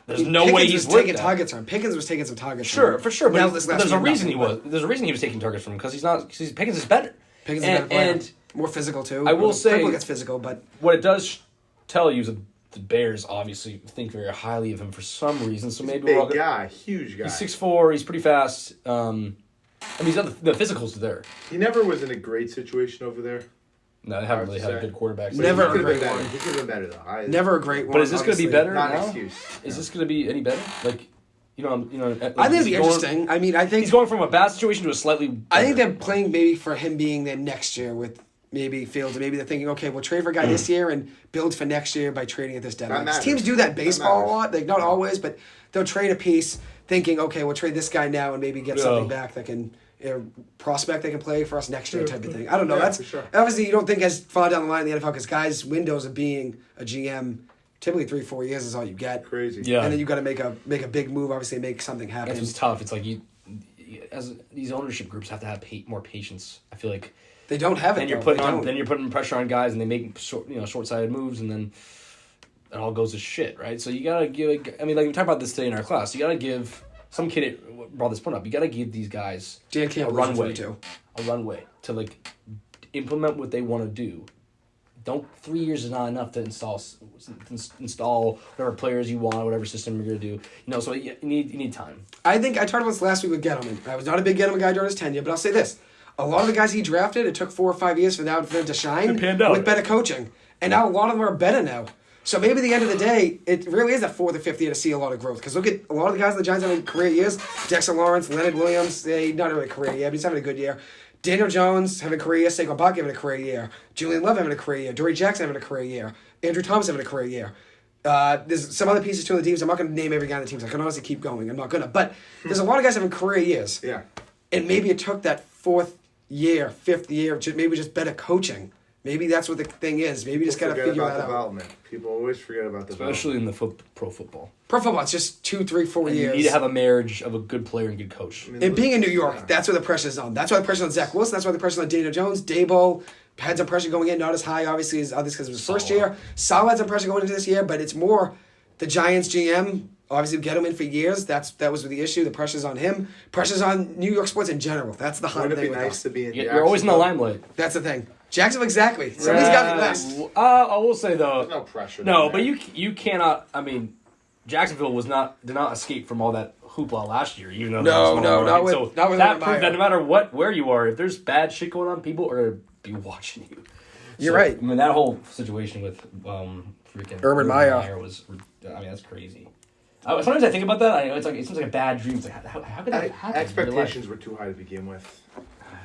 There's no Pickens way he's was worth taking that. targets from him. Pickens was taking some targets. Sure, from him. for sure. But Now this last there's a year, reason he nothing, was. There's a reason he was taking targets from him because Pickens is better. Pickens is a better player. And More physical too. I will say- Claypool gets physical, but what it does tell you is that the Bears obviously think very highly of him for some reason. So maybe we're all Big guy, huge guy. He's 6'4", he's pretty fast. I mean, the physicals are there. He never was in a great situation over there. No, they haven't really had a good quarterback. But Never he a could have great been better. one. He could have been better though. Never a great one. But is this going to be better Not an now? excuse. Is this going to be any better? Like, like, I think it'd is be he going- interesting. I mean, I think He's going from a bad situation to a slightly better. I think they're playing maybe for him being there next year with maybe Fields. Maybe they're thinking, okay, we'll trade for a guy this year and build for next year by trading at this deadline. 'Cause teams do that in baseball a lot. Like, not always, but they'll trade a piece thinking, okay, we'll trade this guy now and maybe get something back that can prospect that can play for us next year type of thing. I don't know. Yeah, That's for sure. obviously you don't think as far down the line in the NFL because guys' windows of being a GM. Typically 3-4 years is all you get. Crazy. Yeah. And then you got to make a big move, obviously make something happen. That's what's tough. It's like as these ownership groups have to have more patience. I feel like They don't have it. then you're putting pressure on guys, and they make short-sighted moves, and then it all goes to shit, right? So you gotta give. I mean, like we talked about this today in our class. You gotta give some kid brought this point up. You gotta give these guys Dan a Campbell runway, too. a runway to like implement what they want to do. 3 years is not enough to install whatever players you want, whatever system you're gonna do. So you need time. I think I talked about this last week with Gettleman. I was not a big Gettleman guy during his tenure, but I'll say this. A lot of the guys he drafted, it took 4 or 5 years for them to shine It panned out. with better coaching. And now a lot of them are better now. So maybe at the end of the day, it really is that 4th or 5th year to see a lot of growth. Because look at a lot of the guys in the Giants having career years. Dexter Lawrence, Leonard Williams, not really a career year, but he's having a good year. Daniel Jones having a career year. Saquon Barkley having a career year. Julian Love having a career year. Dory Jackson having a career year. Andrew Thomas having a career year. There's some other pieces to the teams. I'm not going to name every guy on the teams. I can honestly keep going. I'm not going to. But there's a lot of guys having career years. Yeah. And maybe it took that 4th year, 5th year, maybe just better coaching. Maybe that's what the thing is. Maybe you just got to Forget figure about that out. development. People always forget about development. Especially in the pro football. Pro football, it's just 2, 3, 4 And years. you need to have a marriage of a good player and good coach. And being in New York, that's where the pressure's on. That's why the pressure's on Zach Wilson. That's why the pressure's on Daniel Jones. Daboll had some pressure going in, not as high, obviously, as others because it was his first year. Salah had some pressure going into this year, but it's more the Giants GM. Obviously, get him in for years. That was the issue. The pressure's on him. Pressure's on New York sports in general. That's the hard Wouldn't thing it be with nice us. to be in You're always in the limelight. That's the thing. Jacksonville, exactly. Somebody's got to be best. I will say though, There's no pressure. no, down but there. you cannot. I mean, Jacksonville did not escape from all that hoopla last year. Even though No, they no, won, not right? with- so not with that Urban proved Meyer. that no matter where you are, if there's bad shit going on, people are gonna be watching you. You're right. I mean, that whole situation with freaking Urban Meyer was. I mean, that's crazy. Sometimes I think about that. I know it seems like a bad dream. It's like how could that happen? Expectations were too high to begin with.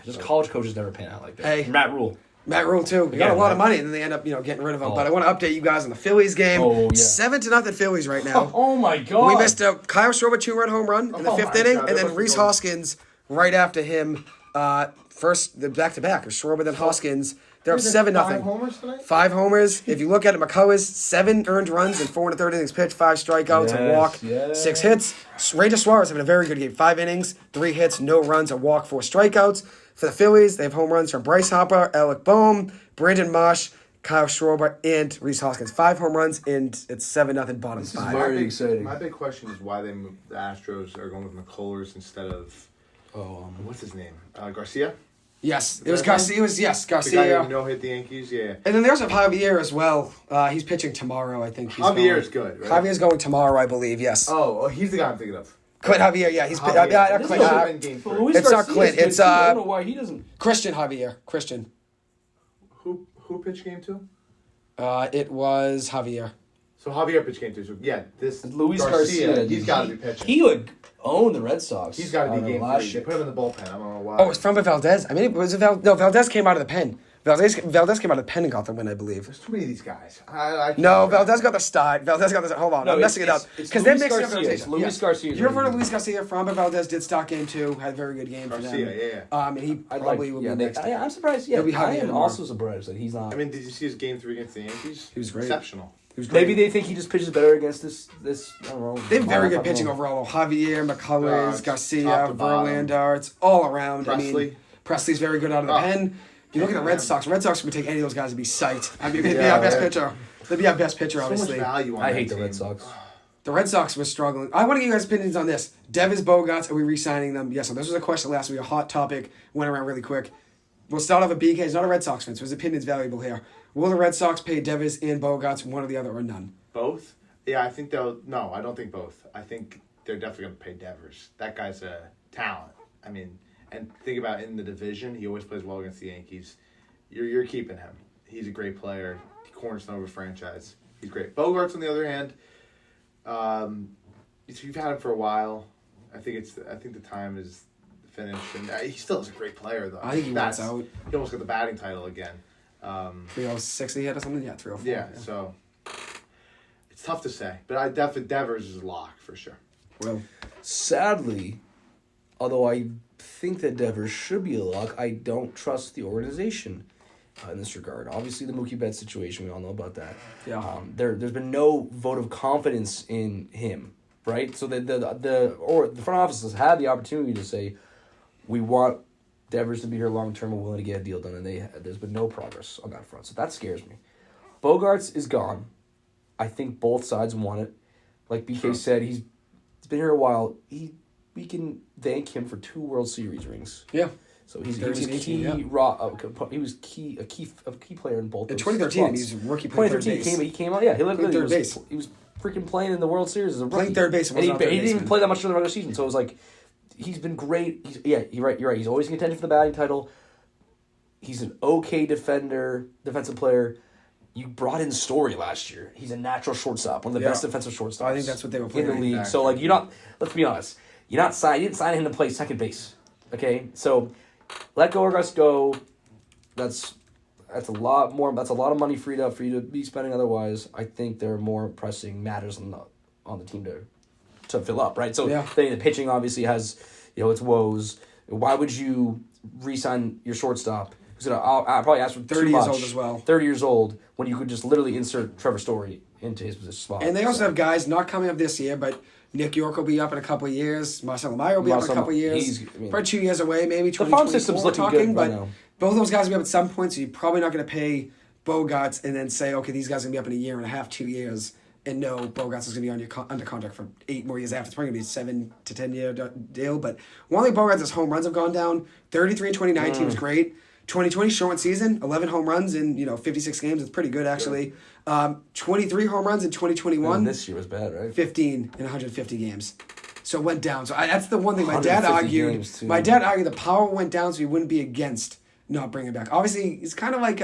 Just college coaches never pan out like that. Hey. Matt Rule. Matt Rule too. They got Yeah, a lot of right. money, and then they end up, getting rid of him. Oh. But I want to update you guys on the Phillies game. Oh, yeah. 7-0 Phillies right now. Oh my god. We missed a Kyle Schwarber 2-run home run in the Oh 5th my inning, God, and that then must be Reese going- Hoskins right after him. First, the back-to-back. It was Schwarber, then Hoskins. They're up 7-0. 5 homers tonight? 5 homers. If you look at it, McCullers, 7 earned runs in 4 1/3 innings pitched, 5 strikeouts, a walk, Yes. 6 hits. Rangers Suarez having a very good game. 5 innings, 3 hits, no runs, a walk, 4 strikeouts. For the Phillies, they have home runs from Bryce Harper, Alec Boehm, Brandon Marsh, Kyle Schwarber, and Reese Hoskins. 5 home runs, and it's 7-0 bottom 5. very exciting. My big question is why the Astros are going with McCullers instead of what's his name? Garcia? Yes, it was that Garcia. It was, The guy Garcia. who no-hit the Yankees? Yeah. And then they also have Javier as well. He's pitching tomorrow, I think. Javier's good, right? Javier's going tomorrow, I believe, yes. Oh, he's the guy I'm thinking of. Clint Javier, yeah. He's Javier. not This Clint, should've been game three. Luis It's not Garcia's Clint, good, it's, too. I don't know why he doesn't. Christian Javier. Christian. Who pitched game 2? It was Javier. So Javier pitched game 2. So yeah, this Luis Garcia, he's got to be pitching. He would own the Red Sox. He's got to I be don't know, game last 3. They year. put him in the bullpen. I don't know why. Oh, it's from Valdez. I mean, Valdez came out of the pen. Valdez came out of the pen and got the win, I believe. There's too many of these guys. I No, Valdez got the start. Hold on, No, I'm messing it up. it's Because they're Luis mixing up the Garcia. rotation. Luis Garcia is You're referring to really Luis Garcia. Framber Valdez did start game 2. Had a very good game for them. Garcia, yeah. And he probably will be next. I'm surprised. Yeah, He'll be I Javier am tomorrow. also surprised that he's not. I mean, did you see his game 3 against the Yankees? He was great. Exceptional. He was great. Maybe they think he just pitches better against this. I don't know. They have very I good don't pitching know. overall. Javier, McCullers, It's Garcia, top to bottom. Verlander. It's all around. I Presley. mean, Presley's very good out of the pen. You look at the Red Sox. Red Sox would take any of those guys to be psyched. I mean, they'd be our best pitcher. They'd be our best pitcher, So obviously. much value on I that hate the team. Red Sox. The Red Sox were struggling. I want to get you guys' opinions on this. Devis Bogaerts, are we re-signing them? Yes. So this was a question last week, a hot topic. Went around really quick. We'll start off with BK. He's not a Red Sox fan, so his opinion's valuable here. Will the Red Sox pay Devis and Bogaerts, one or the other, or none? Both? Yeah, I think they'll. No, I don't think both. I think they're definitely going to pay Devers. That guy's a talent. I mean, and think about in the division, he always plays well against the Yankees. You're keeping him. he's a great player. He cornerstone of a franchise. He's great. Bogaerts, on the other hand, you've had him for a while. I think the time is finished, and he still is a great player though. I think he wants out. He almost got the batting title again. 306 he had or something. Yeah, 304. Yeah, so it's tough to say, but I definitely Devers is a lock for sure. Well, sadly, although I think that Devers should be a lock, I don't trust the organization in this regard. Obviously, the Mookie Betts situation, we all know about that. Yeah. There's been no vote of confidence in him, right? So the front office has had the opportunity to say, we want Devers to be here long term and willing to get a deal done, and there's been no progress on that front. So that scares me. Bogaerts is gone. I think both sides want it. Like BK said, he's been here a while. We can thank him for 2 World Series rings. Yeah. So he was 13, 18, key. yeah. He was a key player in both. In those 2013, spots. he's a rookie playing third 2013, base. he came out. Yeah, he Playing third base. He was freaking playing in the World Series as a rookie. Playing third base. And he didn't even play that much during the regular season. So it was like, he's been great. You're right. He's always in contention for the batting title. He's an okay defensive player. You brought in Story last year. He's a natural shortstop, one of the best defensive shortstops. I think that's what they were playing in the league. So like, let's be honest. You didn't sign him to play second base. Okay, so let Bogaerts go. That's a lot more. That's a lot of money freed up for you to be spending. Otherwise, I think there are more pressing matters on the team to fill up. Right. So the pitching obviously has its woes. Why would you re-sign your shortstop? I'll probably ask for 30 years old as well. 30 years old when you could just literally insert Trevor Story into his position spot. And they also have guys not coming up this year, but Nick York will be up in a couple of years. Marcelo Meyer will be up in a couple of years. Probably 2 years away, maybe 2024. The farm system's looking good but now. Both those guys will be up at some point, so you're probably not going to pay Bogaerts and then say, okay, these guys are going to be up in a year and a half, 2 years, and no, Bogaerts is going to be under contract for 8 more years after. It's probably going to be a 7 to 10 year deal. But one thing Bogaerts' home runs have gone down. 33 in 2019 was great. 2020 shortened season, 11 home runs in 56 games. It's pretty good actually. 23 home runs in 2021. And this year was bad, right? 15 in 150 games. So it went down. So that's the one thing my dad argued. Games, my dad argued the power went down, so he wouldn't be against not bringing it back. Obviously, he's kind of like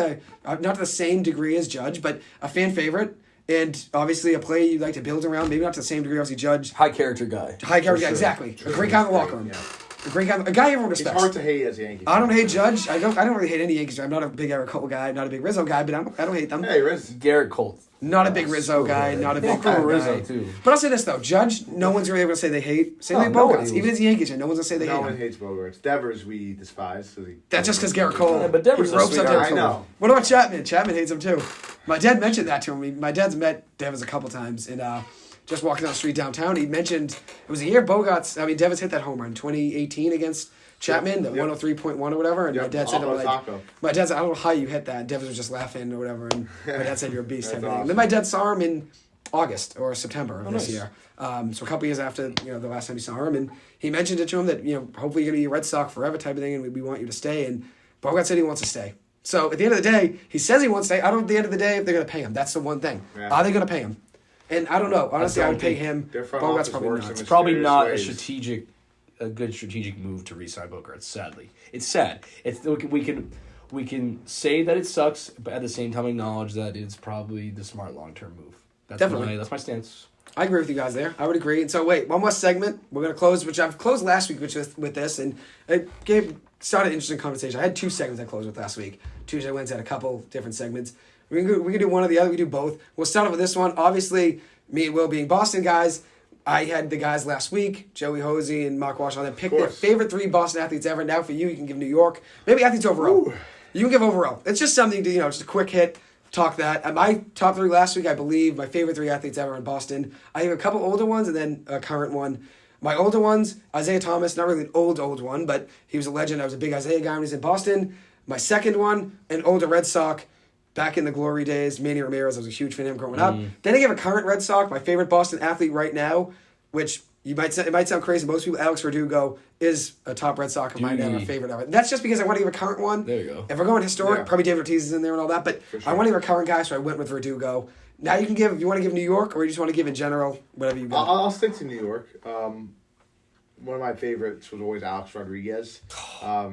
not to the same degree as Judge, but a fan favorite. And obviously a player you'd like to build around. Maybe not to the same degree, obviously, Judge. High character guy. High character guy, exactly. A great guy in the locker room. Yeah. A great guy, a guy everyone respects. It's hard to hate as a Yankee. I don't hate Judge. I don't really hate any Yankees. I'm not a big Eric Cole guy. I'm not a big Rizzo guy, but I don't hate them. Hey, Riz. Garrett Colt. Not a big Rizzo guy. Not a big Cole Rizzo guy. too. But I'll say this though, Judge, no one's really able to say they hate. Same like nobody Bogaerts. was. Even as a Yankees fan, no one's gonna say they No hate one him. hates Bogaerts. Devers we despise. So That's just because Garrett Cole. Yeah, but Devers is a ropes up sweetheart. Garrett Cole. I know. What about Chapman? Chapman hates him too. My dad mentioned that to him. My dad's met Devers a couple times, and just walking down the street downtown, he mentioned it was a year Bogaerts. I mean, Devers hit that home run in 2018 against Chapman, the 103.1 or whatever, and my dad said, my dad said, I don't know how you hit that. Devers was just laughing or whatever, and my dad said, you're a beast. That's And awesome. then my dad saw him in August or September of this nice. year. So a couple years after the last time he saw him, and he mentioned it to him that hopefully you're gonna be a Red Sox forever type of thing, and we want you to stay. And Bogaerts said he wants to stay. So at the end of the day, he says he wants to stay. I don't know at the end of the day if they're gonna pay him. That's the one thing. Yeah. Are they gonna pay him? And I don't know. Honestly, I would pay him. Their front Bogaerts office probably works not. in It's probably mysterious not ways. a good strategic move to re-sign Bogaerts. Sadly, it's sad. We can say that it sucks, but at the same time acknowledge that it's probably the smart long-term move. Definitely. That's my stance. I agree with you guys there. I would agree. And so, wait, one more segment. We're going to close, which I've closed last week with this, and it started an interesting conversation. I had 2 segments I closed with last week. Tuesday, Wednesday, had a couple different segments. We can do one or the other. We do both. We'll start off with this one. Obviously, me and Will being Boston guys, I had the guys last week, Joey Hosey and Mark Washington, that picked their favorite 3 Boston athletes ever. Now for you can give New York. Maybe athletes overall. Ooh. You can give overall. It's just something to, just a quick hit. Talk that. My top 3 last week, I believe, my favorite 3 athletes ever in Boston. I have a couple older ones and then a current one. My older ones, Isaiah Thomas, not really an old one, but he was a legend. I was a big Isaiah guy when he was in Boston. My second one, an older Red Sox, back in the glory days, Manny Ramirez. I was a huge fan of him growing up. Then I give a current Red Sox, my favorite Boston athlete right now, which it might sound crazy. Most people, Alex Verdugo is a top Red Sox of mine and my favorite ever. That's just because I want to give a current one. There you go. If we're going historic, probably David Ortiz is in there and all that, but sure. I want to give a current guy, so I went with Verdugo. Now you can give, if you want to give New York, or you just want to give in general, whatever you got. I'll stick to New York. one of my favorites was always Alex Rodriguez. I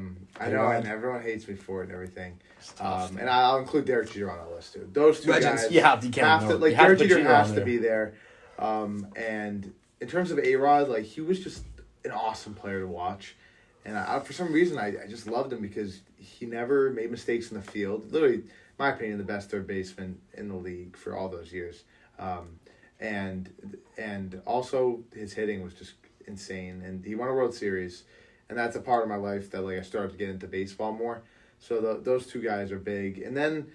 know, and everyone hates me for it and everything. And I'll include Derek Jeter on that list too. Those two guys, have to Derek Jeter has to be there. And in terms of A-Rod, like he was just an awesome player to watch. And for some reason, I just loved him because he never made mistakes in the field. Literally, in my opinion, the best third baseman in the league for all those years. And also his hitting was just insane. And he won a World Series, and that's a part of my life that like I started to get into baseball more. So those two guys are big. And then,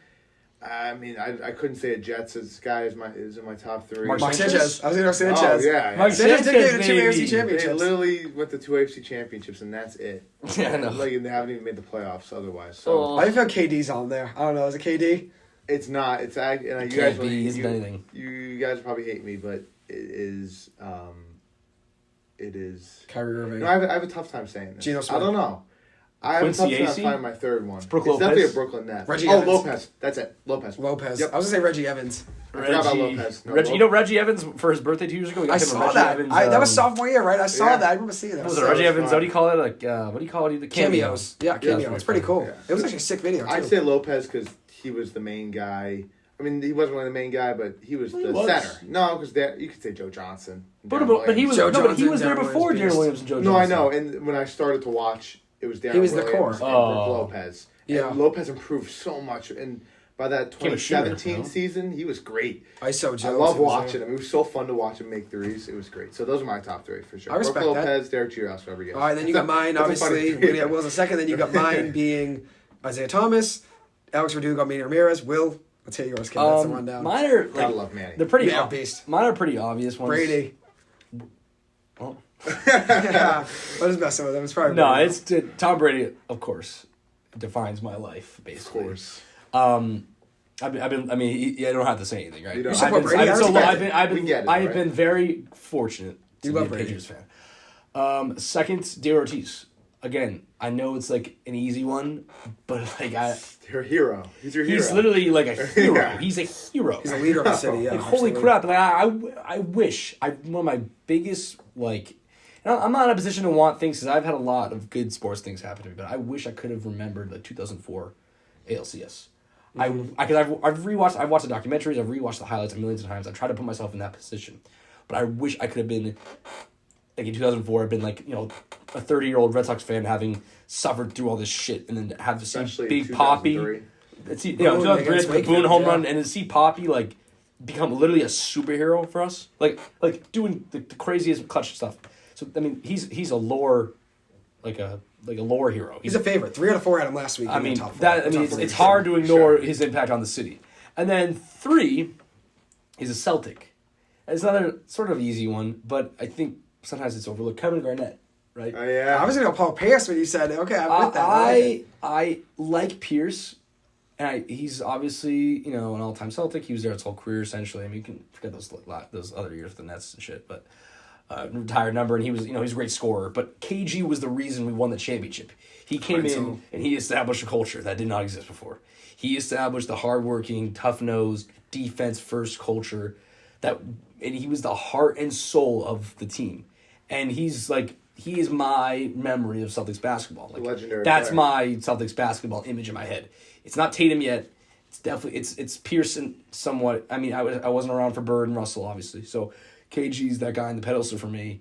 I mean, I couldn't say a Jets guy is in my top three. Mark Sanchez. I was going to say Sanchez. Oh, yeah. Mark Sanchez did get 2 AFC They championships. literally went to 2 AFC championships, and that's it. Yeah, I know. Like, and they haven't even made the playoffs otherwise. So I feel KD's on there. I don't know. Is it KD? it's not. It's and you Can't guys be, isn't anything. You guys probably hate me, but it is. It is. Kyrie Irving. No, I have a tough time saying this. Geno Smith. I don't know. I have Quincy a tough time Acey? finding my third one. Brook It's definitely a Lopez? Brooklyn Net. Reggie Evans. Lopez. That's it. Lopez. Yep. Yep. I was going to say Reggie Evans. I forgot about Lopez. No, Reggie, you know Reggie Evans for his birthday 2 years ago? We got I him a saw Reggie that. Evans, That was sophomore year, right? I saw yeah. that. I remember seeing that. What was So it, Reggie it was Evans? fun. What do you call it? What do you call it? The Cameos. Yeah, cameo. Yeah, It's pretty cool. Yeah. It was actually a sick video, too. I'd say Lopez because he was the main guy. I mean, he wasn't really the main guy, but he was the was. center. No, because you could say Joe Johnson. But he was Joe but he Johnson, was there Darren before Williams, Darren Williams and Joe Johnson. No, I know. And when I started to watch, it was Darren He was the Williams core. and Brook Lopez. Yeah. And Lopez improved so much. And by that Became a shooter, 2017 season, he was great. ISO Jones. I love he was watching there. him. It was so fun to watch him make threes. It was great. So those are my top three for sure. I respect Brook that. Lopez, Derek Jeter, Alex Rodriguez. All right, then you got mine, That's a funny obviously. three. When Will's a second. Then you got mine being Isaiah Thomas, Alex Verdugo, Manny Ramirez. Will, let's hear yours, Kim. That's the rundown. Mine are Gotta love Manny. They're pretty. Yeah, beast. Mine are pretty obvious ones. Brady. Oh. Yeah. What is messing with him? It's probably No, Brady. it's Tom Brady. Of course, defines my life Of basically. course. I don't have to say anything, right? You don't. You support Brady? I respect it. I've We get it, been right? been very fortunate to You be a love Brady. Patriots fan. Second, David Ortiz. Again, I know it's like an easy one, but like Your hero. He's your hero. he's literally like a hero. Yeah. He's a hero. He's a leader of the city, yeah. Like, holy absolutely. crap! Like I wish one of my biggest like. And I'm not in a position to want things because I've had a lot of good sports things happen to me, but I wish I could have remembered the 2004 ALCS. Mm-hmm. I've watched the documentaries, I've rewatched the highlights millions of times. I've tried to put myself in that position, but I wish I could have been like in 2004. I've been like a 30-year-old Red Sox fan having suffered through all this shit, and then have to see Especially Big in Poppy. 2003. Boone 2003, the Wakefield, Boone home yeah. run, and to see Poppy like become literally a superhero for us, like doing the craziest clutch stuff. So I mean, he's a lore, like a lore hero. He's a favorite. 3 out of 4 had him last week. I in the mean top four. that. I Top mean, four. it's hard to ignore Sure. his impact on the city. And then 3, he's a Celtic. It's another sort of easy one, but I think sometimes it's overlooked. Kevin Garnett, right? Oh, yeah. I was going to go Paul Pierce when you said, okay, I'm with that. I like it. I like Pierce, and he's obviously an all-time Celtic. He was there his whole career essentially. I mean, you can forget those other years with the Nets and shit, but retired number, and he was he's a great scorer. But KG was the reason we won the championship. He came Right, in so- and he established a culture that did not exist before. He established the hardworking, tough-nosed, defense-first culture and he was the heart and soul of the team. And he is my memory of Celtics basketball. Like, Legendary that's player. my Celtics basketball image in my head. It's not Tatum yet. It's definitely it's Pearson somewhat. I mean, I wasn't around for Bird and Russell obviously. So KG's that guy in the pedestal for me.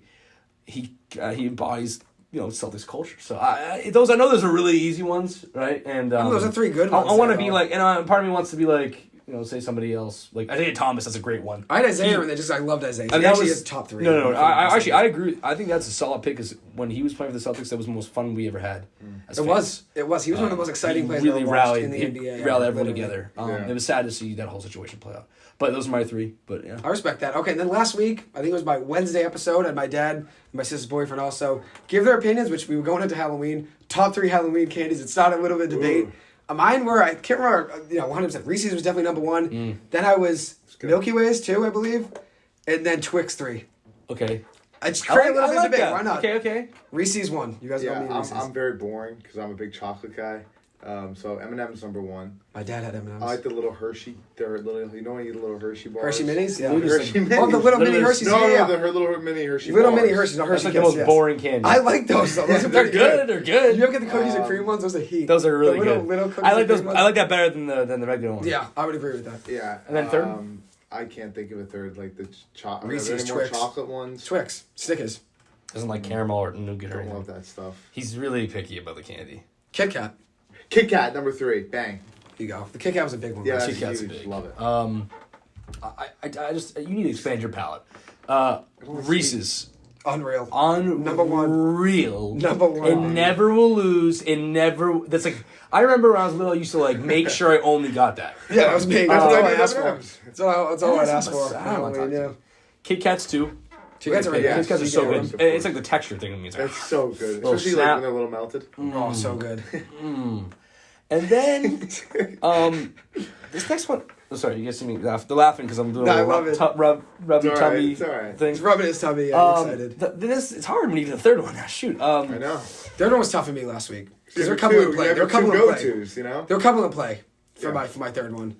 He embodies Celtics culture. So I know those are really easy ones, right? And those are 3 good ones. I want to though. be like, and part of me wants to be like, say somebody else. Like Isaiah Thomas, that's a great one. I had Isaiah, and I loved Isaiah. He And that actually was is top 3. No. I agree. I think that's a solid pick. Because when he was playing for the Celtics, that was the most fun we ever had. As It fans. was. He was one of the most exciting players Really I've watched rallied in the NBA. rallied everyone literally. together. Yeah. It was sad to see that whole situation play out. But those are my 3. But yeah. I respect that. Okay, and then last week, I think it was my Wednesday episode, and my dad and my sister's boyfriend also give their opinions, which we were going into Halloween. Top 3 Halloween candies. It started a little bit of debate. Ooh. Mine were, I can't remember, 100%. Reese's was definitely number 1. Then I was good. Milky Ways 2, I believe. And then Twix 3. Okay. I just create a little bit of debate. that. Why not? Okay. Reese's 1. You guys know Yeah, me and Reese's. I'm very boring because I'm a big chocolate guy. So M&M's number 1. My dad had M&Ms. I like the little Hershey. They're little. You know when you eat the little Hershey bars. Hershey minis. Yeah. Hershey minis. Oh, the little mini Hershey's. No, yeah. her little mini Hershey. Little bars. mini Hershey's. No, That's Hershey like the most Kisses, boring candy. I like those though. Those are They're pretty good. They're good. You ever get the cookies and cream ones? Those are heat. Those are really the good. little cookies I like and those. cream ones. I like that better than the regular one. Yeah, I would agree with that. Yeah. And then third? I can't think of a third. Like the Reese's, any more Twix. chocolate ones. Twix, Snickers, Doesn't like caramel or nougat or Don't anything. love that stuff. He's really picky about the candy. Kit Kat. Kit Kat number 3. Bang. Here you go. The Kit Kat was a big one. Yeah, right? that's Kit Kat's huge. big. Love it. I just you need to expand your palate. Reese's. Unreal. Number one. Number one. It never will lose. It never. That's like I remember when I was little. I used to like make sure I only got that. Yeah, that was me. That's all I asked for. M&Ms. That's all I'd ask for. I don't know. Yeah. Kit Kats too. Kit Kats are Yeah, Kit Kats are so yeah, good. It's like the texture thing that means. That's so good. Little Especially snap. like when they're a little melted. Oh, so good. And then, this next one. Oh, sorry, you guys see me laugh. They're laughing because I'm doing No, I a love it. rub It's all right, tummy it's all right. thing. He's rubbing his tummy. Yeah, I'm excited. It's hard when you get the third one. Shoot. I know. Third one was tough for me last week. Because they're a Two, couple in you play. have They're a your couple two in play. go-tos, you know? They're a couple in play for Yeah. my third one.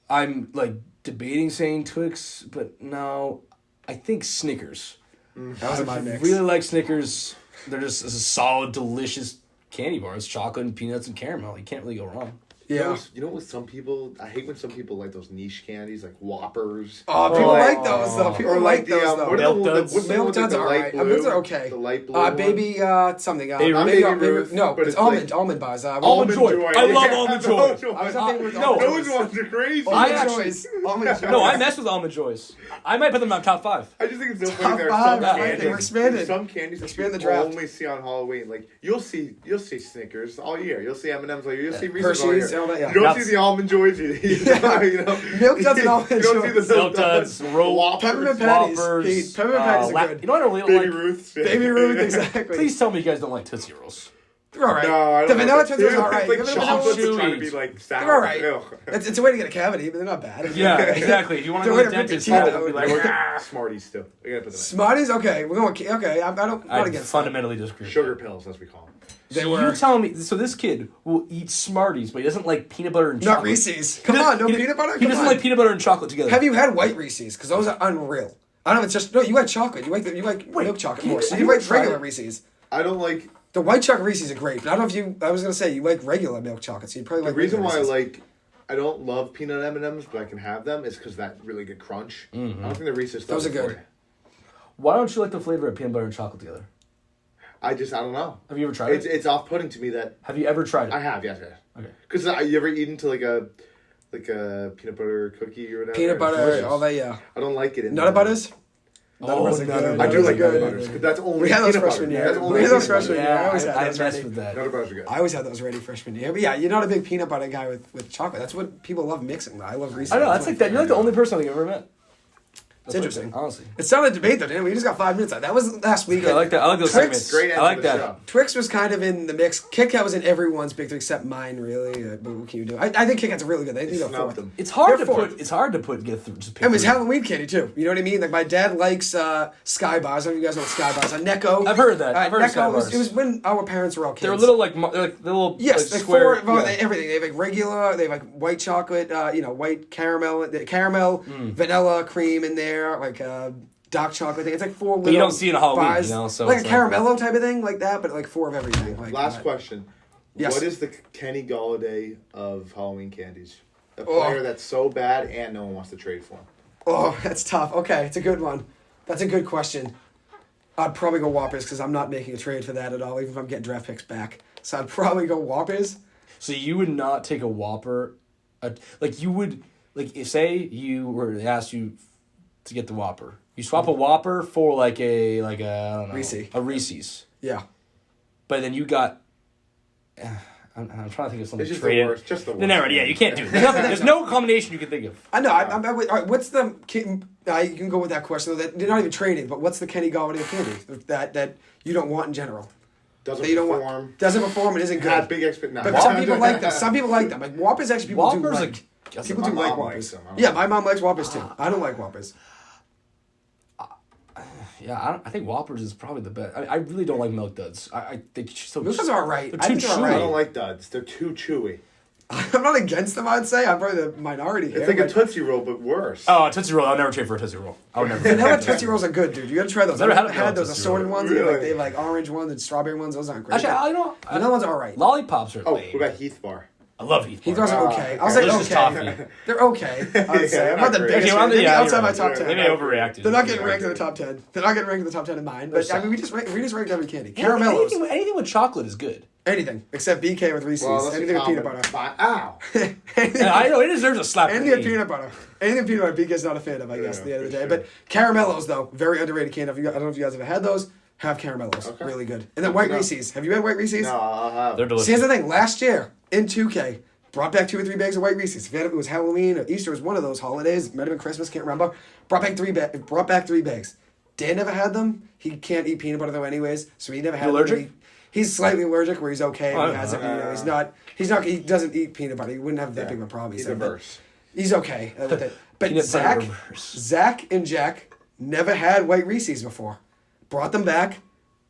I'm like debating saying Twix, but no, I think Snickers. That was my mix. Really like Snickers. They're just a solid, delicious candy bar. It's chocolate and peanuts and caramel. You can't really go wrong. Yeah. You know what some people... I hate when some people like those niche candies, like Whoppers. Oh, people like those though. People Or like those what though. are Milk the- Duds. what's the Milk one with, Duds like, are the light alright. blue? Those are okay. The light blue one? Baby something. Baby Ruth. Baby, Baby Ruth, no, but it's it's almond like- almond bars. Almond Joy. I love Almond Joy. Those I was thinking with no, Almond those Joys. ones are crazy. I Almond actually- Joys. Almond Joys. No, I mess with Almond Joys. I might put them in my top 5. I just think it's so Top funny. There are five, some I like candies. it. We're expanded. Some candies that Expand the you draft. only see on Halloween. Like you'll see Snickers all year. You'll see M&Ms all year. You'll see Reese's all Hershey's, year. all that, yeah. You don't Nuts. see the Almond Joys. You know, Milk Duds and Almond You don't see Joys. the Milk Duds, Whoppers. Peppermint patties. Whoppers, Pete, peppermint patties are la- good. You know what I really don't Baby like? Ruth. Baby Ruth, exactly. Please tell me you guys don't like Tootsie Rolls. They're all right. No, I don't The know. vanilla Tootsie Rolls are all It's right. like Give it a chocolates vanilla- trying to be like sour. They're all right. Ew. It's a way to get a cavity, but they're not bad. Yeah, exactly. If you want to They're go to the way to rip dentist, your you teeth have to be out. like, "Ah." Smarties too. We gotta put them in. Smarties, okay. We're going. Okay, I don't. Not I against fundamentally disagree. Sugar pills, as we call them. They So were you telling me? So this kid will eat Smarties, but he doesn't like peanut butter and not chocolate. Reese's. Come on, no He- peanut butter. He Come doesn't on. like peanut butter and chocolate together. Have you had white Reese's? Because those are unreal. I don't know. If it's just no. You like chocolate. You like milk chocolate more. So have you you like ever tried regular it? Reese's. I don't like. The white chocolate Reese's are great, but I don't know if you. I was gonna say you like regular milk chocolate, so you probably The like. reason why regular Reese's. I don't love peanut M&Ms, but I can have them, is because that really good crunch. Mm-hmm. I don't think the Reese's Those does are it for good. you. Why don't you like the flavor of peanut butter and chocolate together? I don't know. Have you ever tried it? It's off-putting to me that Have you ever tried it? I have, yes. Okay. Because you ever eaten to like a peanut butter cookie or whatever? peanut It's butter, delicious. all that. Yeah. I don't like it in Nutter there. butters. Oh, Nutter butters are good. I do like Nutter Nutter butters. Butters. 'Cause that's only We had those peanut butter. freshman year. That's only We had those peanut butter. freshman year. I Yeah, always had I those messed ready. with that. Nutter Butters are good. I always had those ready freshman year. But yeah, you're not a big peanut butter guy with chocolate. That's what people love mixing. I love Reese's. I know. That's like that. You're like the only person I've ever met. It's interesting. Honestly. It's not a debate though, didn't we? We just got 5 minutes. That was last week. I like that. I like those Twix, segments. Great end I like to the that. show. Twix was kind of in the mix. Kit Kat was in everyone's big three except mine, really. But what can you do? I think Kit Kat's really good. They need a Snubbed fourth. them. It's hard They're to fourth. put. It's hard to put. Get through. Just pick And it's three. Halloween candy too. You know what I mean? Like my dad likes Sky Bars. I don't know if you guys know what Sky Bars are. Necco. I've heard of that. I've heard of Necco Sky was, Bars. it was when our parents were all kids. They're a little like they're like little. Yes, like like square. four. Everything. They have like regular. They have like white chocolate. White caramel, vanilla cream in there. Like dark chocolate thing. It's like four. But you don't see it in Halloween, bars, you know, so like it's a like- caramello type of thing, like that. But like four of everything. Like Last question. Yes. What is the Kenny Galladay of Halloween candies? A player that's so bad and no one wants to trade for him. Oh, that's tough. Okay, it's a good one. That's a good question. I'd probably go Whoppers because I'm not making a trade for that at all, even if I'm getting draft picks back. So I'd probably go Whoppers. So you would not take a Whopper, like you would, like if say you were to ask you to get the Whopper, you swap a Whopper for like a I don't know, a Reese's, Yeah. but then you got. I'm trying to think of something. It's just traded. the worst. Just the worst. No, never. Yeah, you can't do it. There's nothing. There's no combination you can think of. I know. All right, what's the... You can go with that question. Though, that they're not even trading, but what's the Kenny Galladay of candy that you don't want in general? Doesn't That you don't perform. want. Doesn't perform and isn't good. Had big expectations. But some people like them. Some people like them. Like Whoppers, actually, people do Whoppers, like. People my do like mom Whoppers. likes them. I don't Yeah, like my mom likes Whoppers too. I don't like Whoppers. Yeah, I think Whoppers is probably the best. I really don't like Milk Duds. I think so. Milk Duds are alright. They're I too think they're chewy. alright. I don't like duds. They're too chewy. I'm not against them, I'd say. I'm probably the minority here. It's like a Tootsie Roll, but worse. Oh, a Tootsie Roll. I'll never trade for a Tootsie Roll. I would never. Vanilla Tootsie Rolls are good, dude. You gotta try those. I've never I've had a had those Tootsie assorted Roll. ones. Really? They have like orange ones and strawberry ones. Those aren't great. Actually, I don't. Vanilla ones are alright. Lollipops are Oh, lame. what about Heath Bar? I love Heath. Heath bars are okay. I'll say Delicious okay. toffee. They're okay. I'd say. I'm not the Okay, biggest well, fan. They'd be yeah, outside you're my right. top Yeah, 10. Maybe I overreacted. They're not getting ranked in the top 10. They're not getting ranked in the top 10 in mine. But I mean, we just ranked every candy. Caramellos. Anything with chocolate is good. Anything except BK with Reese's. Anything with peanut butter. Ow. And I know it deserves a slap. Anything with peanut butter. Anything with peanut butter, BK's not a fan of, I guess, at the end of the day. But caramellos, though, very underrated candy. I don't know if you guys have had those. Have caramellos. Okay. Really good. And then White Reese's. Have you had White Reese's? No, I'll have. They're delicious. See, here's the thing. Last year, in 2K, brought back 2 or 3 bags of White Reese's. If it was Halloween or Easter, it was one of those holidays. Might have been Christmas, can't remember. Brought back 3 bags. Dan never had them. He can't eat peanut butter, though, anyways. So he never had them. allergic? He's slightly allergic, where he's okay. Oh, He has it. He's not. He doesn't eat peanut butter. He wouldn't have that big of a problem. He's said, but diverse. He's okay with it. But Peanut butter reverse. Zach and Jack never had White Reese's before. Brought them back.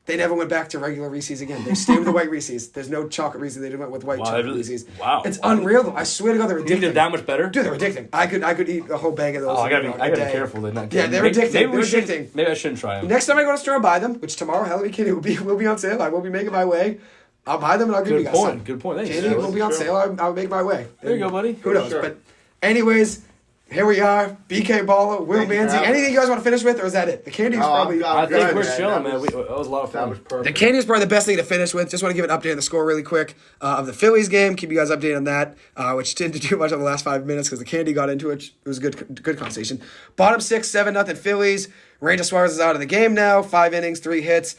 They never went back to regular Reese's again. They stayed with the White Reese's. There's no chocolate Reese's. They went with white chocolate Reese's. Wow. It's unreal, though. I swear to God, they're You think addicting. they're that much better? Dude, they're addicting. I could eat a whole bag of those. Oh, I gotta a be day. careful. They're not. Yeah, they're addicting. Maybe They're should. addicting. Maybe I shouldn't try them. Next time I go to the store, I'll buy them. Which tomorrow, Halloween candy will be on sale. I will be making my way. I'll buy them and I'll give you guys some. Good point. Thanks. Candy will be on sale. I'll make my way. There you go, buddy. Who knows? Sure. But anyways, here we are. BK Baller, Will Thank you for Manzi. having Anything you guys want to finish with, or is that it? The candy is probably. I think Good, we're man. chilling, That man. was- That was a lot of That fun. was perfect. The candy is probably the best thing to finish with. Just want to give an update on the score really quick of the Phillies game. Keep you guys updated on that, which didn't do much on the last 5 minutes because the candy got into it. It was a good conversation. Bottom 6, 7-0 Phillies. Ranger Suarez is out of the game now. 5 innings, 3 hits.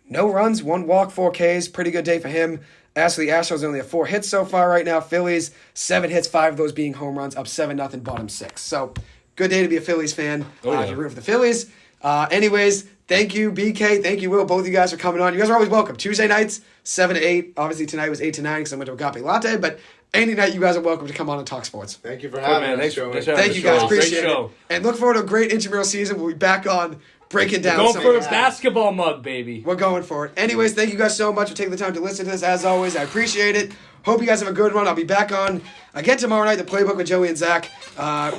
No runs, 1 walk, 4 Ks. Pretty good day for him. As for the Astros, they only have 4 hits so far right now. Phillies, 7 hits, 5 of those being home runs, up 7-0, bottom 6. So, good day to be a Phillies fan. If you're rooting for the Phillies. Anyways, thank you, BK. Thank you, Will. Both of you guys for coming on. You guys are always welcome. Tuesday nights, 7 to 8. Obviously, tonight was 8 to 9 because I went to Agape Latte. But any night, you guys are welcome to come on and talk sports. Thank you for Good, having man. us, Thanks Joey. for having Thank us. you guys. Great Appreciate it. show. And look forward to a great intramural season. We'll be back on breaking down. Going some for of a these- basketball mug, baby. We're going for it. Anyways, thank you guys so much for taking the time to listen to this. As always, I appreciate it. Hope you guys have a good one. I'll be back on again tomorrow night, the playbook with Joey and Zach.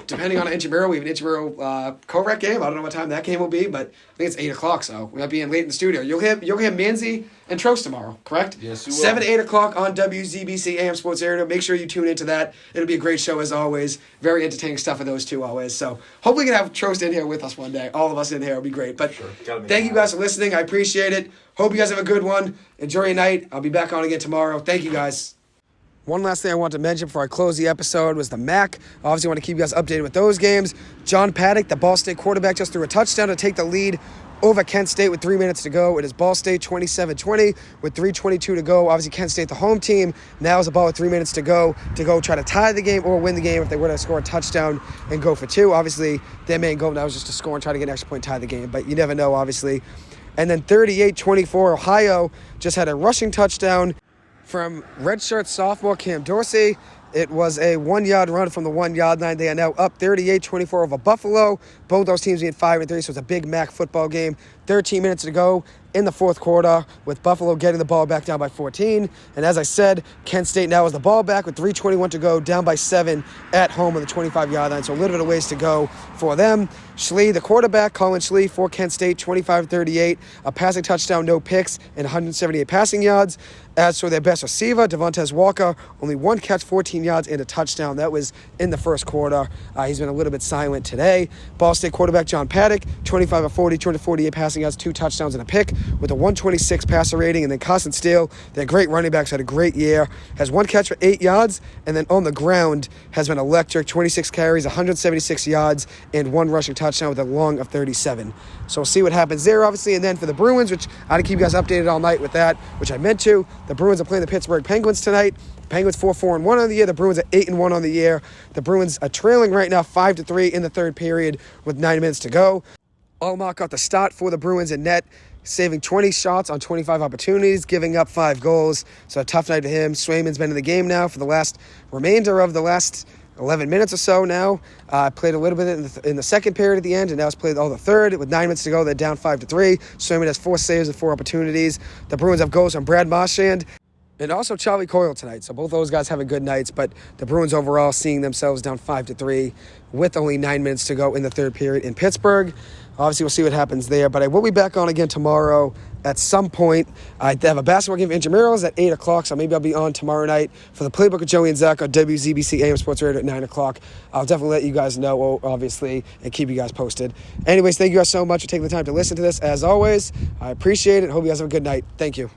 Depending on intramural, we have an intramural co-rec game. I don't know what time that game will be, but I think it's 8 o'clock, so we might be in late in the studio. You'll hear Manzi and Trost tomorrow, correct? Yes, you will. 7 to 8 o'clock on WZBC AM Sports Radio. Make sure you tune into that. It'll be a great show as always. Very entertaining stuff for those two always. So hopefully we can have Trost in here with us one day. All of us in here will be great. But thank you guys for listening. I appreciate it. Hope you guys have a good one. Enjoy your night. I'll be back on again tomorrow. Thank you guys. One last thing I want to mention before I close the episode was the MAC. Obviously, I want to keep you guys updated with those games. John Paddock, the Ball State quarterback, just threw a touchdown to take the lead over Kent State with 3 minutes to go. It is Ball State 27-20 with 3:22 to go. Obviously, Kent State, the home team, now is about with 3 minutes to go try to tie the game or win the game if they were to score a touchdown and go for 2. Obviously, their main goal now is just to score and try to get an extra point, tie the game. But you never know, obviously. And then 38-24, Ohio just had a rushing touchdown from redshirt sophomore Cam Dorsey. It was a 1-yard run from the 1-yard line. They are now up 38-24 over Buffalo. Both those teams being 5-3, so it's a big MAC football game. 13 minutes to go in the fourth quarter with Buffalo getting the ball back down by 14. And as I said, Kent State now has the ball back with 3:21 to go, down by 7 at home on the 25-yard line. So a little bit of ways to go for them. Schlee, the quarterback, Colin Schlee for Kent State, 25-38, a passing touchdown, no picks, and 178 passing yards. As for their best receiver, Devontae Walker, only 1 catch, 14 yards, and a touchdown. That was in the first quarter. He's been a little bit silent today. Ball State quarterback John Paddock, 25-40, 248 passing yards, 2 touchdowns, and a pick with a 126 passer rating. And then Carson Steele, their great running backs, had a great year. Has 1 catch for 8 yards, and then on the ground has been electric. 26 carries, 176 yards, and 1 rushing touchdown with a long of 37. So we'll see what happens there, obviously. And then for the Bruins, which I keep you guys updated all night with that, which I meant to. The Bruins are playing the Pittsburgh Penguins tonight. The Penguins 4-4-1 on the year. The Bruins are 8-1 on the year. The Bruins are trailing right now 5-3 in the third period with 9 minutes to go. Allmark got the start for the Bruins in net, saving 20 shots on 25 opportunities, giving up 5 goals. So a tough night to him. Swayman's been in the game now for the remainder of the last 11 minutes or so now. Played a little bit in the second period at the end, and now it's played all the third. With 9 minutes to go, they're down 5-3. Swayman has 4 saves and 4 opportunities. The Bruins have goals from Brad Marchand and also Charlie Coyle tonight. So both those guys having good nights, but the Bruins overall seeing themselves down 5-3 with only 9 minutes to go in the third period in Pittsburgh. Obviously, we'll see what happens there, but I will be back on again tomorrow at some point. I have a basketball game for intramurals at 8 o'clock, so maybe I'll be on tomorrow night for the Playbook of Joey and Zach on WZBC AM Sports Radio at 9 o'clock. I'll definitely let you guys know, obviously, and keep you guys posted. Anyways, thank you guys so much for taking the time to listen to this. As always, I appreciate it. Hope you guys have a good night. Thank you.